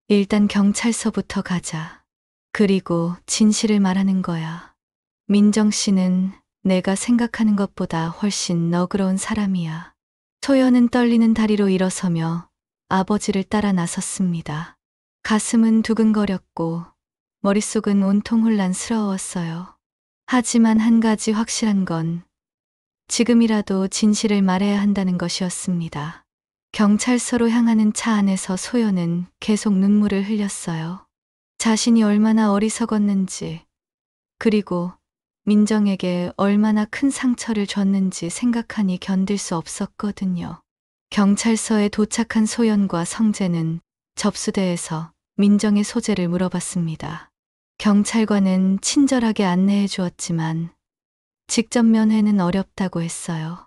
일단 경찰서부터 가자. 그리고 진실을 말하는 거야. 민정 씨는 내가 생각하는 것보다 훨씬 너그러운 사람이야. 소연은 떨리는 다리로 일어서며 아버지를 따라 나섰습니다. 가슴은 두근거렸고 머릿속은 온통 혼란스러웠어요. 하지만 한 가지 확실한 건 지금이라도 진실을 말해야 한다는 것이었습니다. 경찰서로 향하는 차 안에서 소연은 계속 눈물을 흘렸어요. 자신이 얼마나 어리석었는지, 그리고 민정에게 얼마나 큰 상처를 줬는지 생각하니 견딜 수 없었거든요. 경찰서에 도착한 소연과 성재는 접수대에서 민정의 소재를 물어봤습니다. 경찰관은 친절하게 안내해 주었지만 직접 면회는 어렵다고 했어요.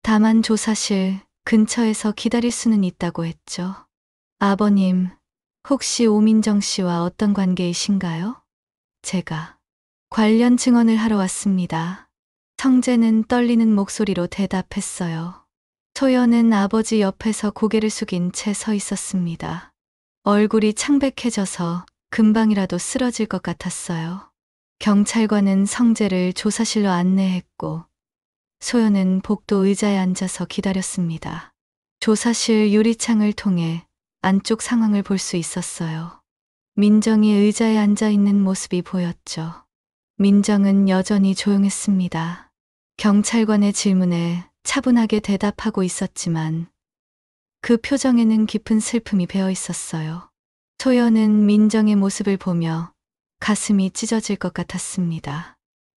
다만 조사실 근처에서 기다릴 수는 있다고 했죠. 아버님, 혹시 오민정 씨와 어떤 관계이신가요? 제가 관련 증언을 하러 왔습니다. 성재는 떨리는 목소리로 대답했어요. 소연은 아버지 옆에서 고개를 숙인 채 서 있었습니다. 얼굴이 창백해져서 금방이라도 쓰러질 것 같았어요. 경찰관은 성재를 조사실로 안내했고 소연은 복도 의자에 앉아서 기다렸습니다. 조사실 유리창을 통해 안쪽 상황을 볼 수 있었어요. 민정이 의자에 앉아 있는 모습이 보였죠. 민정은 여전히 조용했습니다. 경찰관의 질문에 차분하게 대답하고 있었지만 그 표정에는 깊은 슬픔이 배어 있었어요. 소연은 민정의 모습을 보며 가슴이 찢어질 것 같았습니다.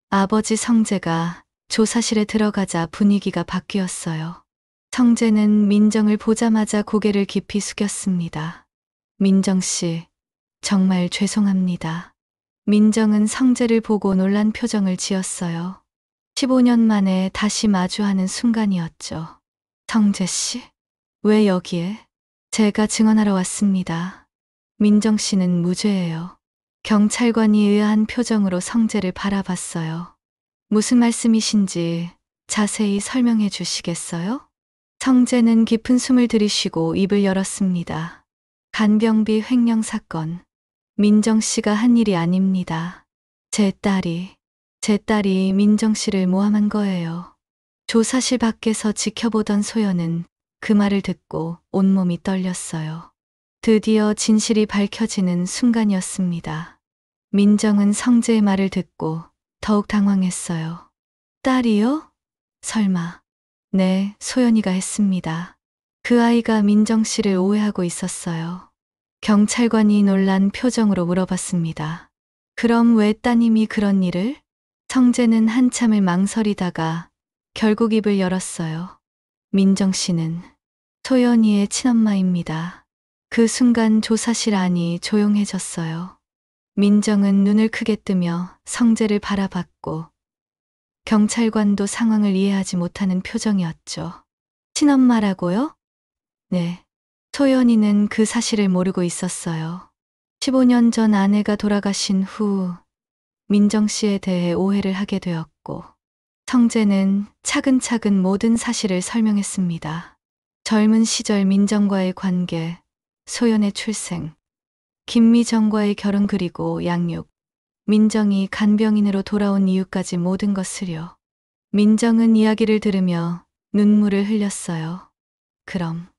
아버지 성재가 조사실에 들어가자 분위기가 바뀌었어요. 성재는 민정을 보자마자 고개를 깊이 숙였습니다. 민정 씨, 정말 죄송합니다. 민정은 성재를 보고 놀란 표정을 지었어요. 15년 만에 다시 마주하는 순간이었죠. 성재 씨, 왜 여기에? 제가 증언하러 왔습니다. 민정 씨는 무죄예요. 경찰관이 의아한 표정으로 성재를 바라봤어요. 무슨 말씀이신지 자세히 설명해 주시겠어요? 성재는 깊은 숨을 들이쉬고 입을 열었습니다. 간병비 횡령 사건. 민정 씨가 한 일이 아닙니다. 제 딸이 민정 씨를 모함한 거예요. 조사실 밖에서 지켜보던 소연은 그 말을 듣고 온몸이 떨렸어요. 드디어 진실이 밝혀지는 순간이었습니다. 민정은 성재의 말을 듣고 더욱 당황했어요. 딸이요? 설마. 네, 소연이가 했습니다. 그 아이가 민정 씨를 오해하고 있었어요. 경찰관이 놀란 표정으로 물어봤습니다. 그럼 왜 따님이 그런 일을? 성재는 한참을 망설이다가 결국 입을 열었어요. 민정 씨는 소연이의 친엄마입니다. 그 순간 조사실 안이 조용해졌어요. 민정은 눈을 크게 뜨며 성재를 바라봤고 경찰관도 상황을 이해하지 못하는 표정이었죠. 친엄마라고요? 네. 소연이는 그 사실을 모르고 있었어요. 15년 전 아내가 돌아가신 후 민정 씨에 대해 오해를 하게 되었고 성재는 차근차근 모든 사실을 설명했습니다. 젊은 시절 민정과의 관계, 소연의 출생, 김미정과의 결혼 그리고 양육, 민정이 간병인으로 돌아온 이유까지 모든 것을요. 민정은 이야기를 들으며 눈물을 흘렸어요. 그럼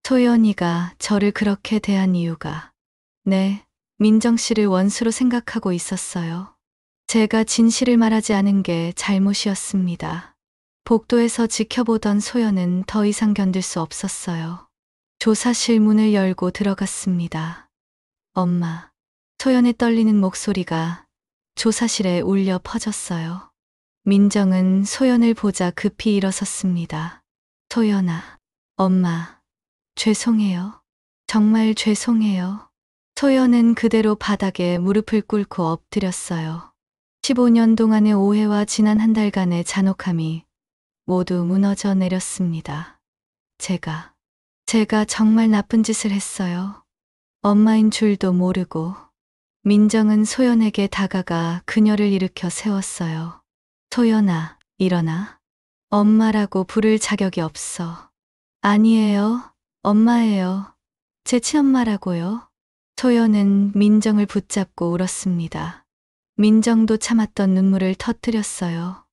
소연이가 저를 그렇게 대한 이유가 네, 민정 씨를 원수로 생각하고 있었어요. 제가 진실을 말하지 않은 게 잘못이었습니다. 복도에서 지켜보던 소연은 더 이상 견딜 수 없었어요. 조사실 문을 열고 들어갔습니다. 엄마. 소연의 떨리는 목소리가 조사실에 울려 퍼졌어요. 민정은 소연을 보자 급히 일어섰습니다. 소연아, 엄마, 죄송해요. 정말 죄송해요. 소연은 그대로 바닥에 무릎을 꿇고 엎드렸어요. 15년 동안의 오해와 지난 한 달간의 잔혹함이 모두 무너져 내렸습니다. 제가 정말 나쁜 짓을 했어요. 엄마인 줄도 모르고. 민정은 소연에게 다가가 그녀를 일으켜 세웠어요. 소연아, 일어나. 엄마라고 부를 자격이 없어. 아니에요. 엄마예요. 제 친엄마라고요. 소연은 민정을 붙잡고 울었습니다. 민정도 참았던 눈물을 터뜨렸어요.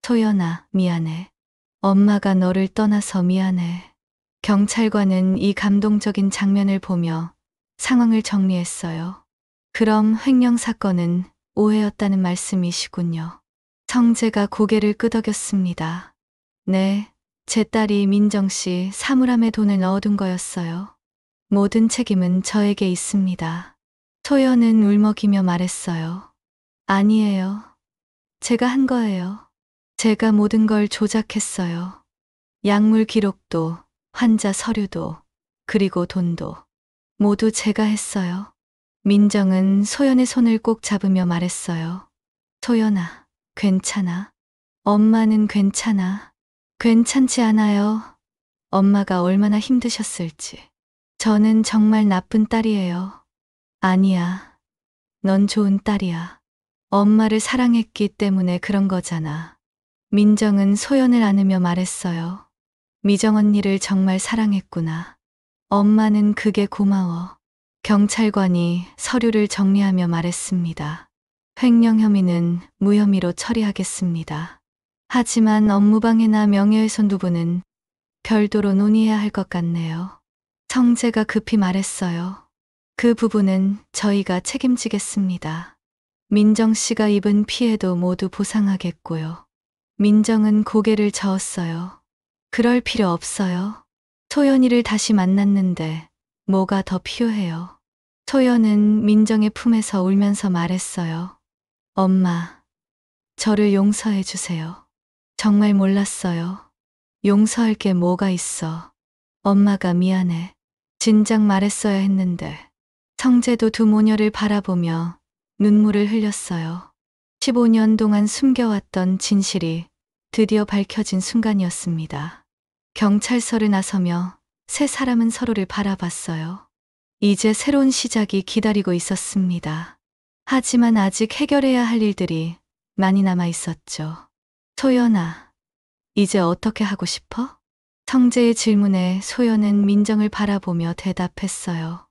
소연아, 미안해. 엄마가 너를 떠나서 미안해. 경찰관은 이 감동적인 장면을 보며 상황을 정리했어요. 그럼 횡령 사건은 오해였다는 말씀이시군요. 성재가 고개를 끄덕였습니다. 네, 제 딸이 민정 씨 사물함에 돈을 넣어둔 거였어요. 모든 책임은 저에게 있습니다. 소연은 울먹이며 말했어요. 아니에요. 제가 한 거예요. 제가 모든 걸 조작했어요. 약물 기록도, 환자 서류도, 그리고 돈도 모두 제가 했어요. 민정은 소연의 손을 꼭 잡으며 말했어요. 소연아, 괜찮아. 엄마는 괜찮아. 괜찮지 않아요. 엄마가 얼마나 힘드셨을지. 저는 정말 나쁜 딸이에요. 아니야. 넌 좋은 딸이야. 엄마를 사랑했기 때문에 그런 거잖아. 민정은 소연을 안으며 말했어요. 미정 언니를 정말 사랑했구나. 엄마는 그게 고마워. 경찰관이 서류를 정리하며 말했습니다. 횡령 혐의는 무혐의로 처리하겠습니다. 하지만 업무방해나 명예훼손 부분은 별도로 논의해야 할 것 같네요. 성재가 급히 말했어요. 그 부분은 저희가 책임지겠습니다. 민정 씨가 입은 피해도 모두 보상하겠고요. 민정은 고개를 저었어요. 그럴 필요 없어요. 소연이를 다시 만났는데 뭐가 더 필요해요. 소연은 민정의 품에서 울면서 말했어요. 엄마, 저를 용서해 주세요. 정말 몰랐어요. 용서할 게 뭐가 있어. 엄마가 미안해. 진작 말했어야 했는데. 성재도 두 모녀를 바라보며 눈물을 흘렸어요. 15년 동안 숨겨왔던 진실이 드디어 밝혀진 순간이었습니다. 경찰서를 나서며 세 사람은 서로를 바라봤어요. 이제 새로운 시작이 기다리고 있었습니다. 하지만 아직 해결해야 할 일들이 많이 남아 있었죠. 소연아, 이제 어떻게 하고 싶어? 성재의 질문에 소연은 민정을 바라보며 대답했어요.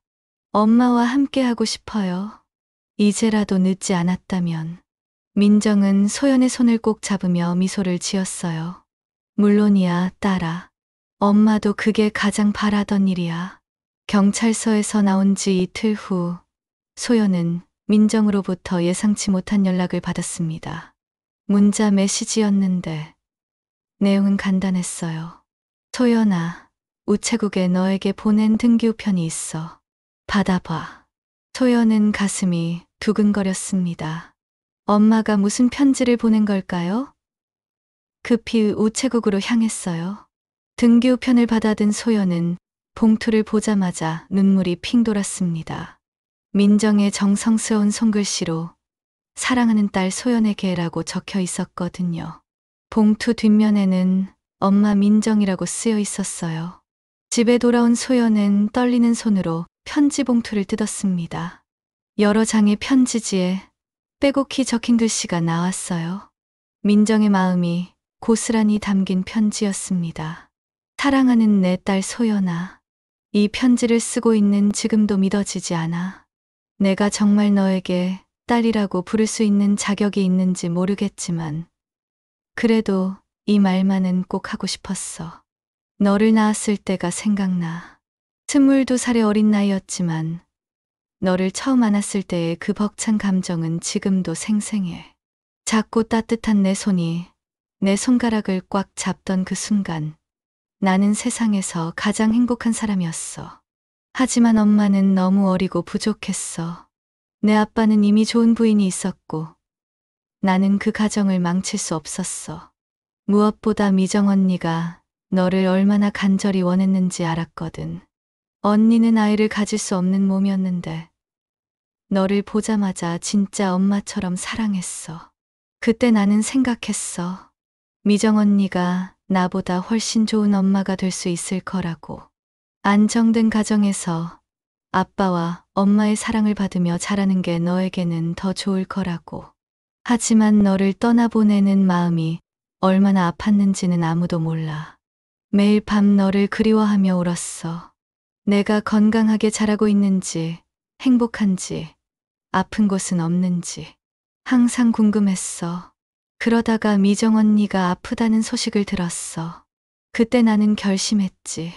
엄마와 함께 하고 싶어요. 이제라도 늦지 않았다면. 민정은 소연의 손을 꼭 잡으며 미소를 지었어요. 물론이야, 딸아. 엄마도 그게 가장 바라던 일이야. 경찰서에서 나온 지 이틀 후, 소연은 민정으로부터 예상치 못한 연락을 받았습니다. 문자 메시지였는데, 내용은 간단했어요. 소연아, 우체국에 너에게 보낸 등기우편이 있어. 받아봐. 소연은 가슴이 두근거렸습니다. 엄마가 무슨 편지를 보낸 걸까요? 급히 우체국으로 향했어요. 등기우편을 받아든 소연은 봉투를 보자마자 눈물이 핑 돌았습니다. 민정의 정성스러운 손글씨로 사랑하는 딸 소연에게라고 적혀 있었거든요. 봉투 뒷면에는 엄마 민정이라고 쓰여 있었어요. 집에 돌아온 소연은 떨리는 손으로 편지 봉투를 뜯었습니다. 여러 장의 편지지에 빼곡히 적힌 글씨가 나왔어요. 민정의 마음이 고스란히 담긴 편지였습니다. 사랑하는 내 딸 소연아, 이 편지를 쓰고 있는 지금도 믿어지지 않아. 내가 정말 너에게 딸이라고 부를 수 있는 자격이 있는지 모르겠지만, 그래도 이 말만은 꼭 하고 싶었어. 너를 낳았을 때가 생각나. 22살의 어린 나이였지만, 너를 처음 안았을 때의 그 벅찬 감정은 지금도 생생해. 작고 따뜻한 내 손이 내 손가락을 꽉 잡던 그 순간, 나는 세상에서 가장 행복한 사람이었어. 하지만 엄마는 너무 어리고 부족했어. 내 아빠는 이미 좋은 부인이 있었고, 나는 그 가정을 망칠 수 없었어. 무엇보다 미정 언니가 너를 얼마나 간절히 원했는지 알았거든. 언니는 아이를 가질 수 없는 몸이었는데, 너를 보자마자 진짜 엄마처럼 사랑했어. 그때 나는 생각했어. 미정 언니가 나보다 훨씬 좋은 엄마가 될 수 있을 거라고. 안정된 가정에서 아빠와 엄마의 사랑을 받으며 자라는 게 너에게는 더 좋을 거라고. 하지만 너를 떠나보내는 마음이 얼마나 아팠는지는 아무도 몰라. 매일 밤 너를 그리워하며 울었어. 내가 건강하게 자라고 있는지, 행복한지, 아픈 곳은 없는지 항상 궁금했어. 그러다가 미정 언니가 아프다는 소식을 들었어. 그때 나는 결심했지.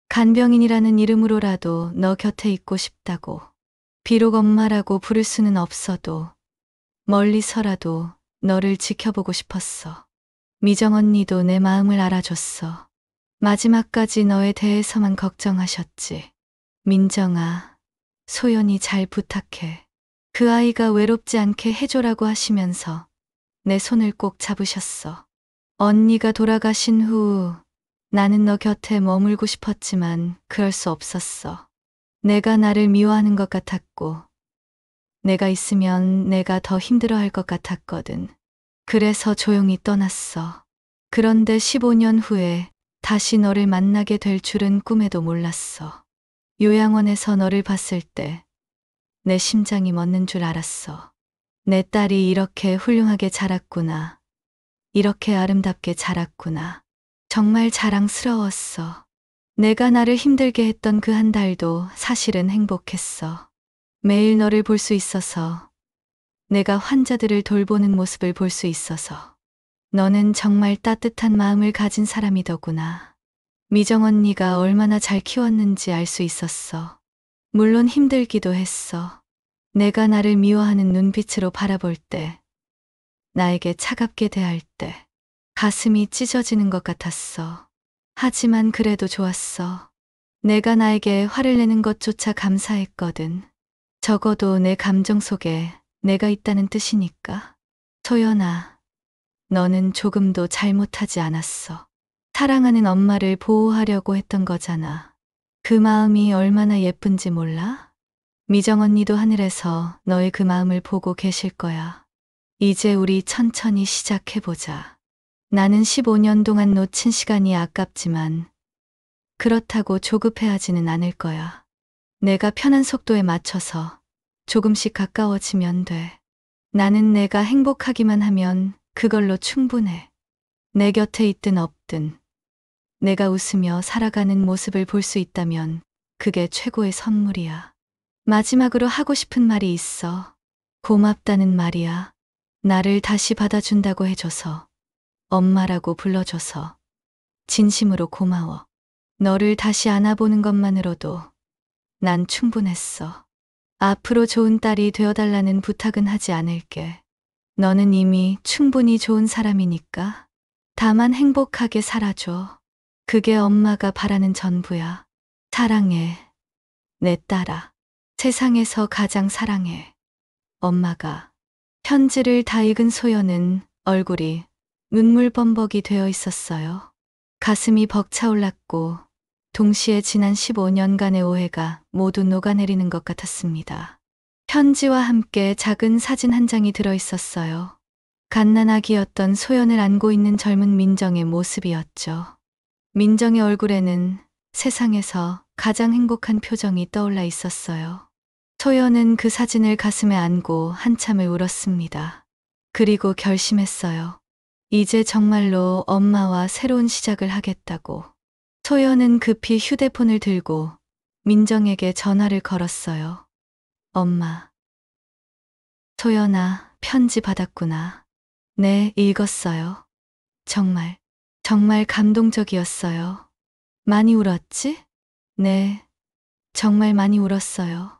간병인이라는 이름으로라도 너 곁에 있고 싶다고. 비록 엄마라고 부를 수는 없어도 멀리서라도 너를 지켜보고 싶었어. 미정 언니도 내 마음을 알아줬어. 마지막까지 너에 대해서만 걱정하셨지. 민정아, 소연이 잘 부탁해. 그 아이가 외롭지 않게 해줘라고 하시면서 내 손을 꼭 잡으셨어. 언니가 돌아가신 후 나는 너 곁에 머물고 싶었지만 그럴 수 없었어. 내가 나를 미워하는 것 같았고, 내가 있으면 내가 더 힘들어할 것 같았거든. 그래서 조용히 떠났어. 그런데 15년 후에 다시 너를 만나게 될 줄은 꿈에도 몰랐어. 요양원에서 너를 봤을 때 내 심장이 멎는 줄 알았어. 내 딸이 이렇게 훌륭하게 자랐구나. 이렇게 아름답게 자랐구나. 정말 자랑스러웠어. 내가 나를 힘들게 했던 그 한 달도 사실은 행복했어. 매일 너를 볼 수 있어서, 내가 환자들을 돌보는 모습을 볼 수 있어서. 너는 정말 따뜻한 마음을 가진 사람이더구나. 미정 언니가 얼마나 잘 키웠는지 알 수 있었어. 물론 힘들기도 했어. 내가 나를 미워하는 눈빛으로 바라볼 때, 나에게 차갑게 대할 때, 가슴이 찢어지는 것 같았어. 하지만 그래도 좋았어. 내가 나에게 화를 내는 것조차 감사했거든. 적어도 내 감정 속에 내가 있다는 뜻이니까. 소연아, 너는 조금도 잘못하지 않았어. 사랑하는 엄마를 보호하려고 했던 거잖아. 그 마음이 얼마나 예쁜지 몰라? 미정 언니도 하늘에서 너의 그 마음을 보고 계실 거야. 이제 우리 천천히 시작해보자. 나는 15년 동안 놓친 시간이 아깝지만 그렇다고 조급해하지는 않을 거야. 내가 편한 속도에 맞춰서 조금씩 가까워지면 돼. 나는 내가 행복하기만 하면 그걸로 충분해. 내 곁에 있든 없든 내가 웃으며 살아가는 모습을 볼 수 있다면 그게 최고의 선물이야. 마지막으로 하고 싶은 말이 있어. 고맙다는 말이야. 나를 다시 받아준다고 해줘서, 엄마라고 불러줘서, 진심으로 고마워. 너를 다시 안아보는 것만으로도 난 충분했어. 앞으로 좋은 딸이 되어달라는 부탁은 하지 않을게. 너는 이미 충분히 좋은 사람이니까. 다만 행복하게 살아줘. 그게 엄마가 바라는 전부야. 사랑해. 내 딸아. 세상에서 가장 사랑해. 엄마가. 편지를 다 읽은 소연은 얼굴이 눈물범벅이 되어 있었어요. 가슴이 벅차올랐고 동시에 지난 15년간의 오해가 모두 녹아내리는 것 같았습니다. 편지와 함께 작은 사진 한 장이 들어 있었어요. 갓난아기였던 소연을 안고 있는 젊은 민정의 모습이었죠. 민정의 얼굴에는 세상에서 가장 행복한 표정이 떠올라 있었어요. 소연은 그 사진을 가슴에 안고 한참을 울었습니다. 그리고 결심했어요. 이제 정말로 엄마와 새로운 시작을 하겠다고. 소연은 급히 휴대폰을 들고 민정에게 전화를 걸었어요. 엄마. 소연아, 편지 받았구나. 네, 읽었어요. 정말 감동적이었어요. 많이 울었지? 네, 정말 많이 울었어요.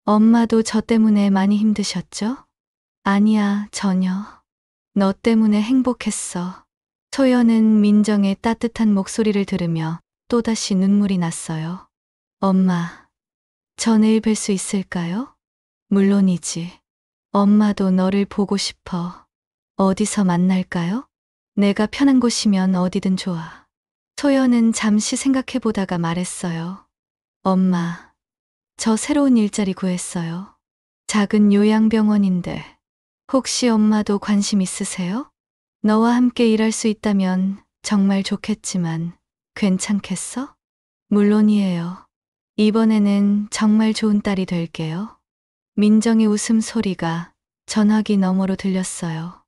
엄마도 저 때문에 많이 힘드셨죠? 아니야, 전혀. 너 때문에 행복했어. 소연은 민정의 따뜻한 목소리를 들으며 또다시 눈물이 났어요. 엄마, 저 내일 뵐 수 있을까요? 물론이지. 엄마도 너를 보고 싶어. 어디서 만날까요? 내가 편한 곳이면 어디든 좋아. 소연은 잠시 생각해보다가 말했어요. 엄마, 저 새로운 일자리 구했어요. 작은 요양병원인데 혹시 엄마도 관심 있으세요? 너와 함께 일할 수 있다면 정말 좋겠지만 괜찮겠어? 물론이에요. 이번에는 정말 좋은 딸이 될게요. 민정의 웃음소리가 전화기 너머로 들렸어요.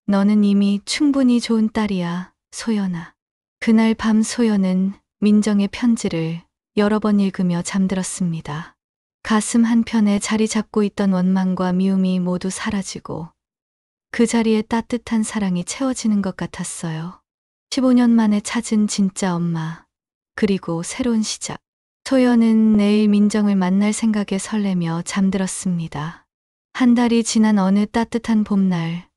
너는 이미 충분히 좋은 딸이야, 소연아. 그날 밤 소연은 민정의 편지를 여러 번 읽으며 잠들었습니다. 가슴 한편에 자리 잡고 있던 원망과 미움이 모두 사라지고 그 자리에 따뜻한 사랑이 채워지는 것 같았어요. 15년 만에 찾은 진짜 엄마, 그리고 새로운 시작. 소연은 내일 민정을 만날 생각에 설레며 잠들었습니다. 한 달이 지난 어느 따뜻한 봄날,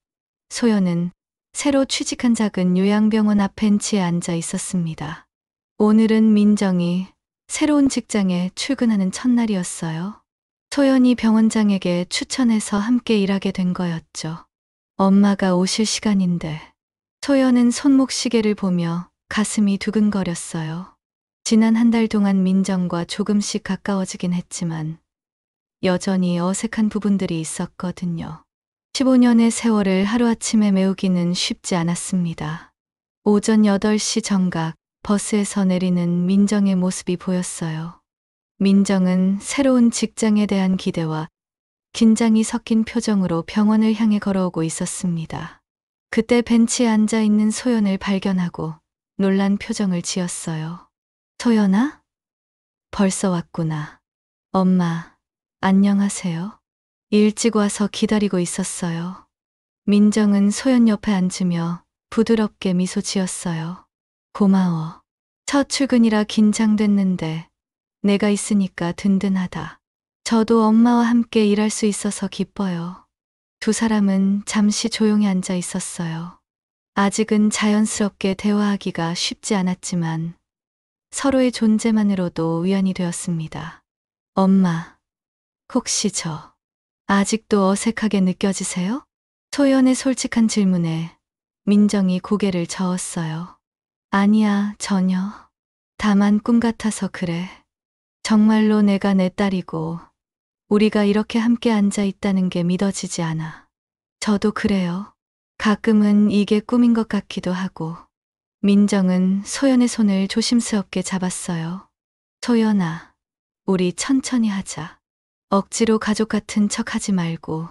소연은 새로 취직한 작은 요양병원 앞 벤치에 앉아 있었습니다. 오늘은 민정이 새로운 직장에 출근하는 첫날이었어요. 소연이 병원장에게 추천해서 함께 일하게 된 거였죠. 엄마가 오실 시간인데. 소연은 손목 시계를 보며 가슴이 두근거렸어요. 지난 한 달 동안 민정과 조금씩 가까워지긴 했지만 여전히 어색한 부분들이 있었거든요. 15년의 세월을 하루아침에 메우기는 쉽지 않았습니다. 오전 8시 정각 버스에서 내리는 민정의 모습이 보였어요. 민정은 새로운 직장에 대한 기대와 긴장이 섞인 표정으로 병원을 향해 걸어오고 있었습니다. 그때 벤치에 앉아 있는 소연을 발견하고 놀란 표정을 지었어요. 소연아? 벌써 왔구나. 엄마, 안녕하세요. 일찍 와서 기다리고 있었어요. 민정은 소연 옆에 앉으며 부드럽게 미소 지었어요. 고마워. 첫 출근이라 긴장됐는데 내가 있으니까 든든하다. 저도 엄마와 함께 일할 수 있어서 기뻐요. 두 사람은 잠시 조용히 앉아 있었어요. 아직은 자연스럽게 대화하기가 쉽지 않았지만 서로의 존재만으로도 위안이 되었습니다. 엄마, 혹시 저 아직도 어색하게 느껴지세요? 소연의 솔직한 질문에 민정이 고개를 저었어요. 아니야, 전혀. 다만 꿈 같아서 그래. 정말로 내가 내 딸이고 우리가 이렇게 함께 앉아 있다는 게 믿어지지 않아. 저도 그래요. 가끔은 이게 꿈인 것 같기도 하고. 민정은 소연의 손을 조심스럽게 잡았어요. 소연아, 우리 천천히 하자. 억지로 가족 같은 척 하지 말고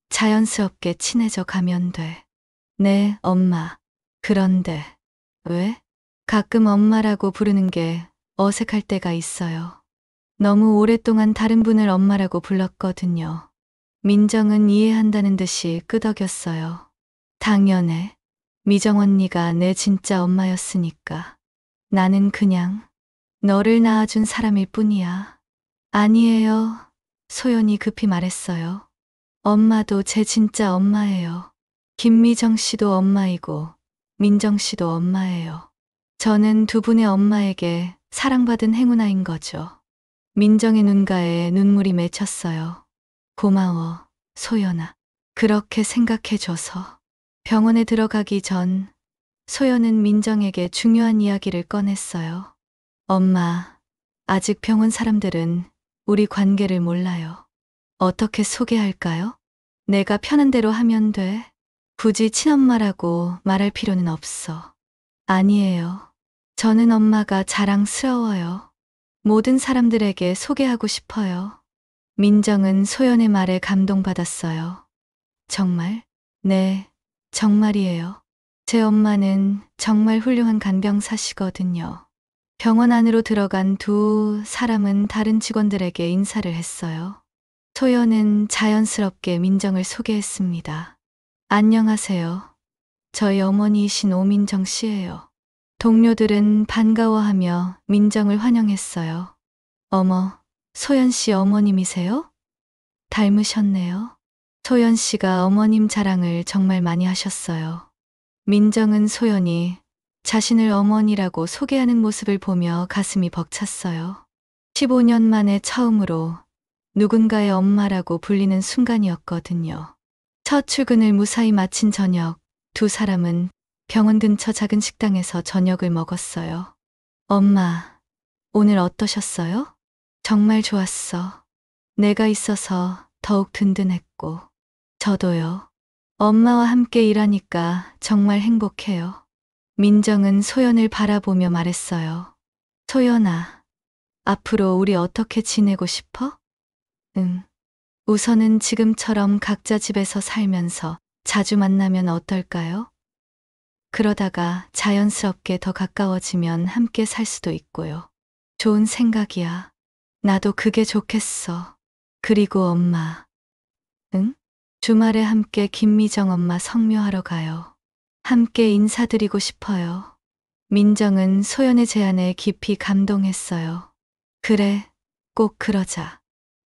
자연스럽게 친해져 가면 돼. 네, 엄마. 그런데 왜? 가끔 엄마라고 부르는 게 어색할 때가 있어요. 너무 오랫동안 다른 분을 엄마라고 불렀거든요. 민정은 이해한다는 듯이 끄덕였어요. 당연해. 미정 언니가 내 진짜 엄마였으니까. 나는 그냥 너를 낳아준 사람일 뿐이야. 아니에요. 소연이 급히 말했어요. 엄마도 제 진짜 엄마예요. 김미정 씨도 엄마이고 민정 씨도 엄마예요. 저는 두 분의 엄마에게 사랑받은 행운아인 거죠. 민정의 눈가에 눈물이 맺혔어요. 고마워, 소연아. 그렇게 생각해줘서. 병원에 들어가기 전 소연은 민정에게 중요한 이야기를 꺼냈어요. 엄마, 아직 병원 사람들은 우리 관계를 몰라요. 어떻게 소개할까요? 내가 편한 대로 하면 돼. 굳이 친엄마라고 말할 필요는 없어. 아니에요. 저는 엄마가 자랑스러워요. 모든 사람들에게 소개하고 싶어요. 민정은 소연의 말에 감동받았어요. 정말? 네, 정말이에요. 제 엄마는 정말 훌륭한 간병사시거든요. 병원 안으로 들어간 두 사람은 다른 직원들에게 인사를 했어요. 소연은 자연스럽게 민정을 소개했습니다. 안녕하세요. 저희 어머니이신 오민정 씨예요. 동료들은 반가워하며 민정을 환영했어요. 어머, 소연 씨 어머님이세요? 닮으셨네요. 소연 씨가 어머님 자랑을 정말 많이 하셨어요. 민정은 소연이 자신을 어머니라고 소개하는 모습을 보며 가슴이 벅찼어요. 15년 만에 처음으로 누군가의 엄마라고 불리는 순간이었거든요. 첫 출근을 무사히 마친 저녁, 두 사람은 병원 근처 작은 식당에서 저녁을 먹었어요. 엄마, 오늘 어떠셨어요? 정말 좋았어. 내가 있어서 더욱 든든했고. 저도요. 엄마와 함께 일하니까 정말 행복해요. 민정은 소연을 바라보며 말했어요. 소연아, 앞으로 우리 어떻게 지내고 싶어? 응. 우선은 지금처럼 각자 집에서 살면서 자주 만나면 어떨까요? 그러다가 자연스럽게 더 가까워지면 함께 살 수도 있고요. 좋은 생각이야. 나도 그게 좋겠어. 그리고 엄마. 응? 주말에 함께 김미정 엄마 성묘하러 가요. 함께 인사드리고 싶어요. 민정은 소연의 제안에 깊이 감동했어요. 그래, 꼭 그러자.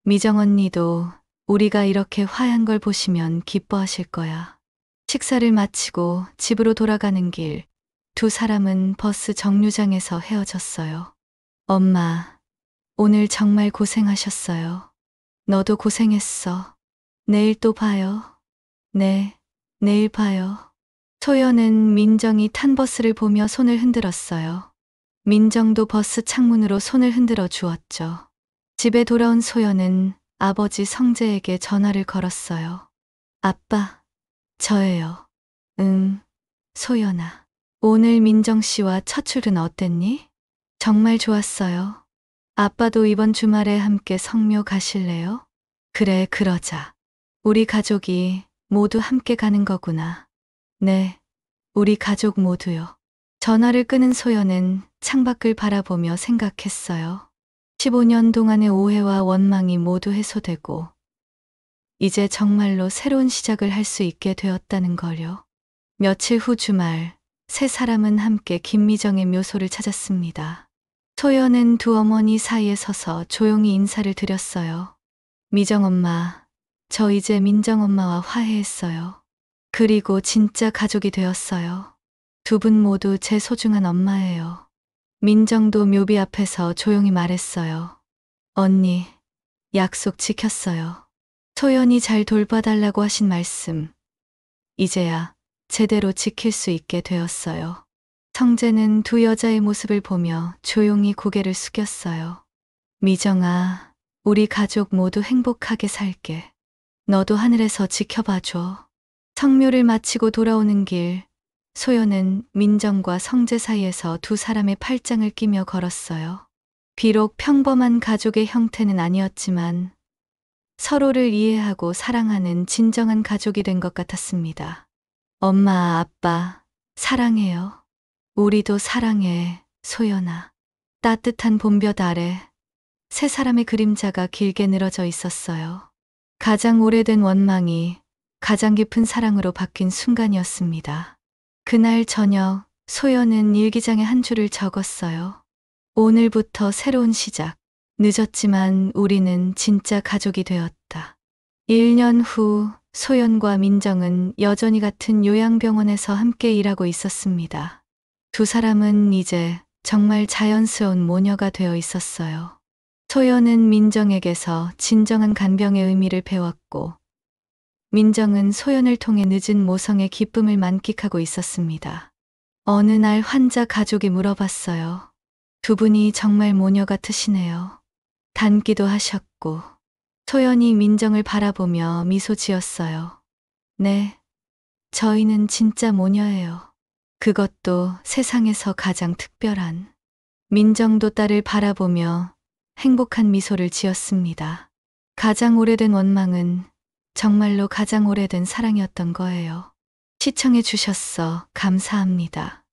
미정 언니도 우리가 이렇게 화해한 걸 보시면 기뻐하실 거야. 식사를 마치고 집으로 돌아가는 길, 두 사람은 버스 정류장에서 헤어졌어요. 엄마, 오늘 정말 고생하셨어요. 너도 고생했어. 내일 또 봐요. 네, 내일 봐요. 소연은 민정이 탄 버스를 보며 손을 흔들었어요. 민정도 버스 창문으로 손을 흔들어 주었죠. 집에 돌아온 소연은 아버지 성재에게 전화를 걸었어요. 아빠, 저예요. 응, 소연아. 오늘 민정 씨와 첫 출근 어땠니? 정말 좋았어요. 아빠도 이번 주말에 함께 성묘 가실래요? 그래, 그러자. 우리 가족이 모두 함께 가는 거구나. 네, 우리 가족 모두요. 전화를 끊은 소연은 창밖을 바라보며 생각했어요. 15년 동안의 오해와 원망이 모두 해소되고, 이제 정말로 새로운 시작을 할 수 있게 되었다는 걸요. 며칠 후 주말, 세 사람은 함께 김미정의 묘소를 찾았습니다. 소연은 두 어머니 사이에 서서 조용히 인사를 드렸어요. 미정 엄마, 저 이제 민정 엄마와 화해했어요. 그리고 진짜 가족이 되었어요. 두 분 모두 제 소중한 엄마예요. 민정도 묘비 앞에서 조용히 말했어요. 언니, 약속 지켰어요. 소연이 잘 돌봐달라고 하신 말씀. 이제야 제대로 지킬 수 있게 되었어요. 성재는 두 여자의 모습을 보며 조용히 고개를 숙였어요. 미정아, 우리 가족 모두 행복하게 살게. 너도 하늘에서 지켜봐줘. 성묘를 마치고 돌아오는 길, 소연은 민정과 성재 사이에서 두 사람의 팔짱을 끼며 걸었어요. 비록 평범한 가족의 형태는 아니었지만 서로를 이해하고 사랑하는 진정한 가족이 된 것 같았습니다. 엄마, 아빠, 사랑해요. 우리도 사랑해, 소연아. 따뜻한 봄볕 아래 세 사람의 그림자가 길게 늘어져 있었어요. 가장 오래된 원망이 가장 깊은 사랑으로 바뀐 순간이었습니다. 그날 저녁 소연은 일기장에 한 줄을 적었어요. 오늘부터 새로운 시작. 늦었지만 우리는 진짜 가족이 되었다. 1년 후 소연과 민정은 여전히 같은 요양병원에서 함께 일하고 있었습니다. 두 사람은 이제 정말 자연스러운 모녀가 되어 있었어요. 소연은 민정에게서 진정한 간병의 의미를 배웠고, 민정은 소연을 통해 늦은 모성의 기쁨을 만끽하고 있었습니다. 어느 날 환자 가족이 물어봤어요. 두 분이 정말 모녀 같으시네요. 닮기도 하셨고. 소연이 민정을 바라보며 미소 지었어요. 네, 저희는 진짜 모녀예요. 그것도 세상에서 가장 특별한. 민정도 딸을 바라보며 행복한 미소를 지었습니다. 가장 오래된 원망은 정말로 가장 오래된 사랑이었던 거예요. 시청해 주셔서 감사합니다.